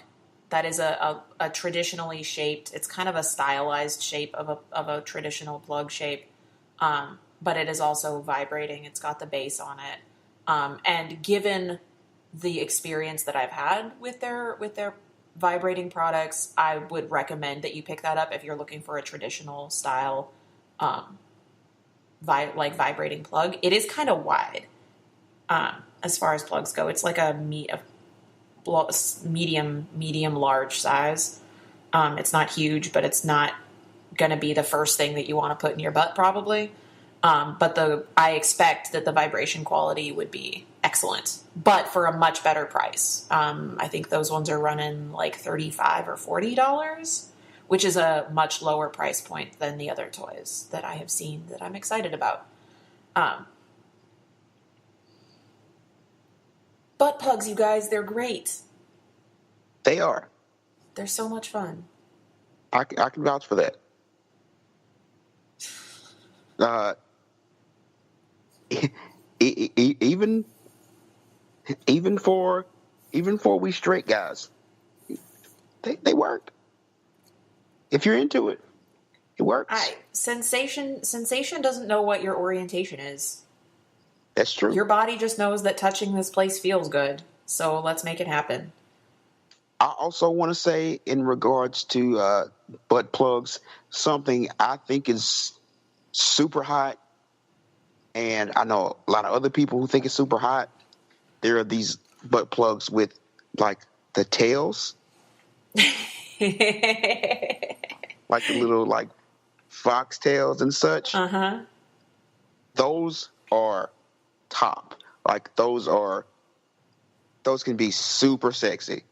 That is a traditionally shaped, it's kind of a stylized shape of a traditional plug shape, but it is also vibrating. It's got the bass on it. And given the experience that I've had with their vibrating products, I would recommend that you pick that up if you're looking for a traditional style vibrating plug. It is kind of wide as far as plugs go. It's like a medium large size. It's not huge, but it's not going to be the first thing that you want to put in your butt probably. But I expect that the vibration quality would be excellent, but for a much better price. I think those ones are running like $35 or $40, which is a much lower price point than the other toys that I have seen that I'm excited about. Butt plugs, you guys, they're great. They are. They're so much fun. I can vouch for that. Even for we straight guys, they work. If you're into it, it works. Sensation doesn't know what your orientation is. That's true. Your body just knows that touching this place feels good, so let's make it happen. I also want to say, in regards to butt plugs, something I think is super hot, and I know a lot of other people who think it's super hot. There are these butt plugs with, like, the tails. Like the little, like, fox tails and such. Uh-huh. Those are top. Like, those can be super sexy.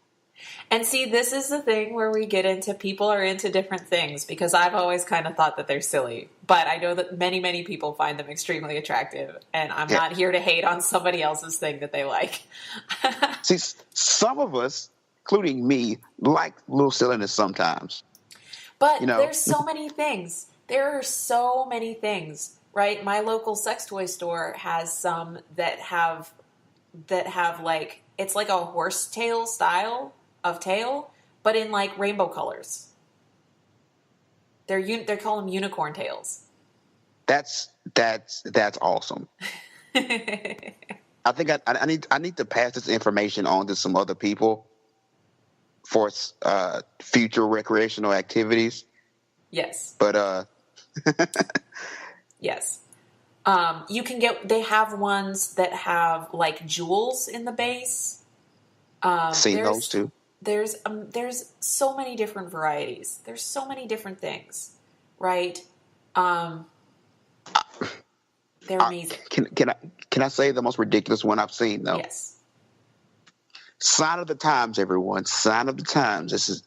And see, this is the thing where we get into people are into different things, because I've always kind of thought that they're silly. But I know that many, many people find them extremely attractive. And I'm not here to hate on somebody else's thing that they like. See, some of us, including me, like little silliness sometimes. But there's so many things. There are so many things, right? My local sex toy store has some that have like, it's like a horsetail style of tail, but in like rainbow colors. They call them unicorn tails. That's awesome. I think I need to pass this information on to some other people for future recreational activities. Yes. But yes. They have ones that have like jewels in the base. Seen those too. There's so many different varieties. There's so many different things, right? They're amazing. Can I say the most ridiculous one I've seen though? Yes. Sign of the times, everyone. Sign of the times.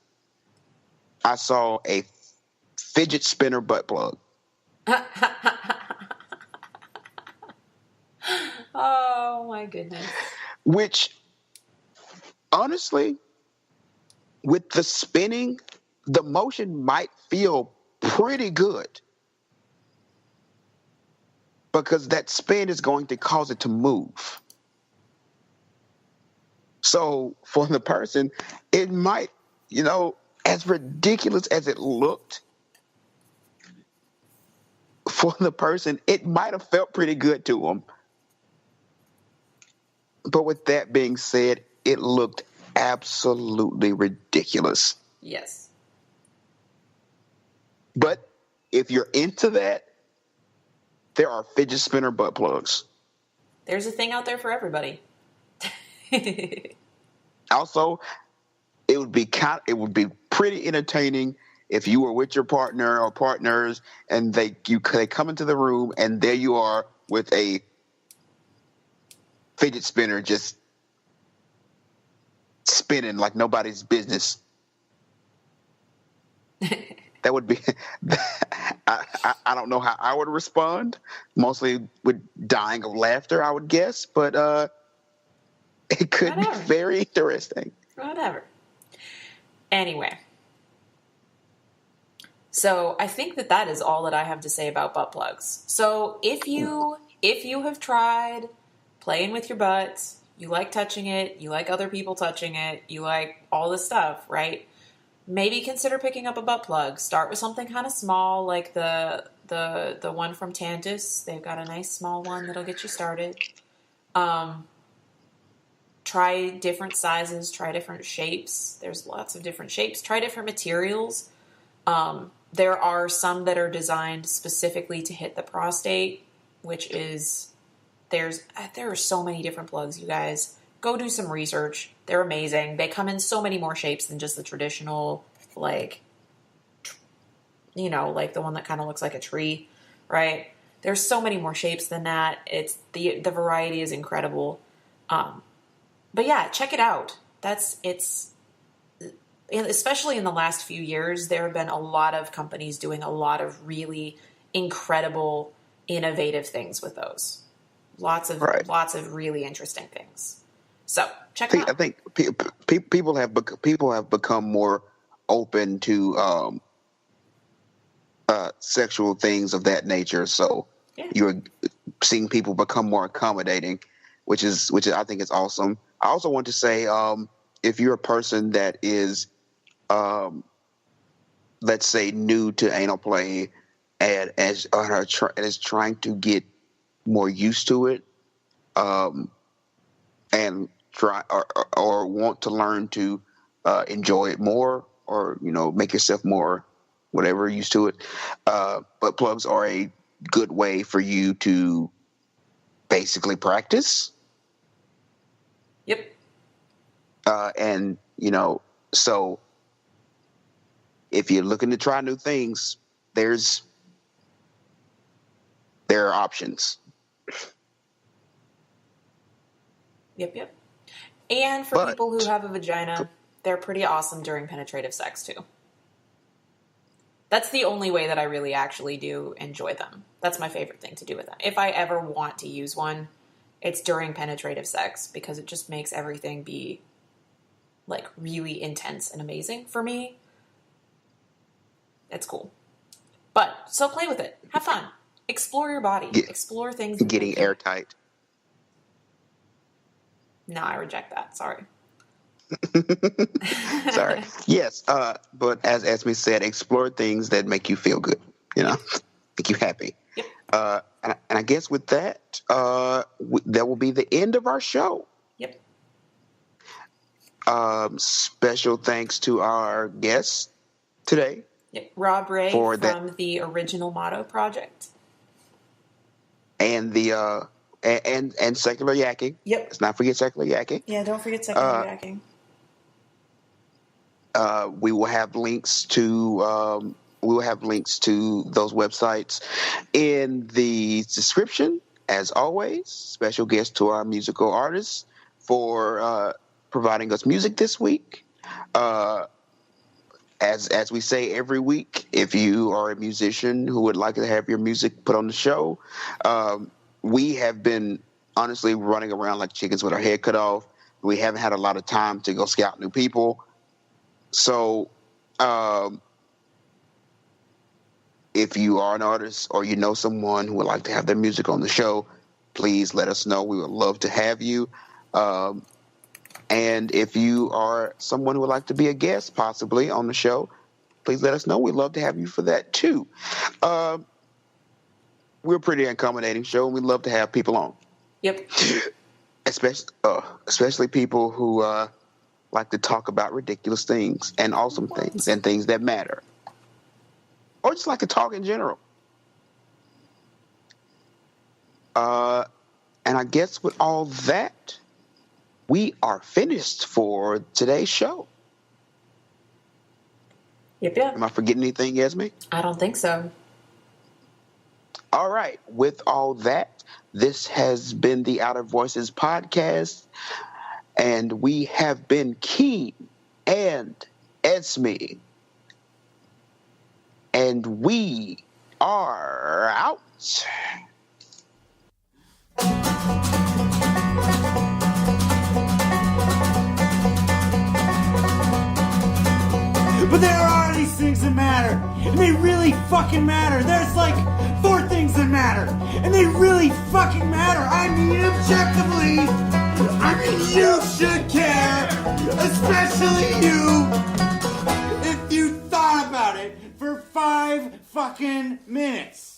I saw a fidget spinner butt plug. Oh my goodness. Which, honestly, with the spinning, the motion might feel pretty good, because that spin is going to cause it to move. So for the person, it might, as ridiculous as it looked for the person, it might have felt pretty good to them. But with that being said, it looked absolutely ridiculous. Yes. But if you're into that, there are fidget spinner butt plugs. There's a thing out there for everybody. Also, it would be pretty entertaining if you were with your partner or partners and they come into the room and there you are with a fidget spinner just spinning like nobody's business. That would be I don't know how I would respond, mostly with dying of laughter, I would guess, but it could be very interesting. Whatever. Anyway. So I think that is all that I have to say about butt plugs. So if you have tried playing with your butt, you like touching it, you like other people touching it, you like all this stuff, right? Maybe consider picking up a butt plug. Start with something kind of small, like the one from Tantus. They've got a nice small one that'll get you started. Try different sizes, try different shapes. There's lots of different shapes. Try different materials. There are some that are designed specifically to hit the prostate, which is there are so many different plugs, you guys. Go do some research. They're amazing. They come in so many more shapes than just the traditional, like the one that kind of looks like a tree, right? There's so many more shapes than that. It's the variety is incredible. But yeah, check it out. Especially in the last few years, there have been a lot of companies doing a lot of really incredible, innovative things with those. Lots of really interesting things. So check it out. I think people have become more open to sexual things of that nature. So you're seeing people become more accommodating, which I think is awesome. I also want to say, if you're a person that is, let's say, new to anal play and is trying to get more used to it, and try or want to learn to enjoy it more, or make yourself more whatever used to it, butt plugs are a good way for you to basically practice. Yep. And so if you're looking to try new things, there are options. Yep. And for people who have a vagina, they're pretty awesome during penetrative sex too. That's the only way that I really actually do enjoy them. That's my favorite thing to do with them. If I ever want to use one, it's during penetrative sex, because it just makes everything be like really intense and amazing for me. It's cool. So play with it. Have fun. Explore your body. Explore things. Getting airtight. No, I reject that. Sorry. Sorry. Yes, but as Esmè said, explore things that make you feel good. Make you happy. Yep. And I guess with that, that will be the end of our show. Yep. Special thanks to our guest today. Yep. Rob Ray from the Original Motto Project. And the and Secular Yakking. Yep. Let's not forget Secular Yakking. Yeah, don't forget Secular Yakking. We will have links to those websites in the description. As always, special guest to our musical artists for providing us music this week. As we say every week, if you are a musician who would like to have your music put on the show, we have been honestly running around like chickens with our head cut off. We haven't had a lot of time to go scout new people. So if you are an artist or you know someone who would like to have their music on the show, please let us know. We would love to have you. And if you are someone who would like to be a guest, possibly on the show, please let us know. We'd love to have you for that too. We're a pretty accommodating show, and we love to have people on. Yep. Especially people who like to talk about ridiculous things and awesome things and things that matter, or just like to talk in general. And I guess with all that, we are finished for today's show. Yep. Am I forgetting anything, Esmè? I don't think so. All right. With all that, this has been the Outer Voices podcast, and we have been Keem and Esmè, and we are out. But there are these things that matter, and they really fucking matter. There's like 4 things that matter, and they really fucking matter. I mean, objectively, I mean, you should care, especially you, if you thought about it for 5 fucking minutes.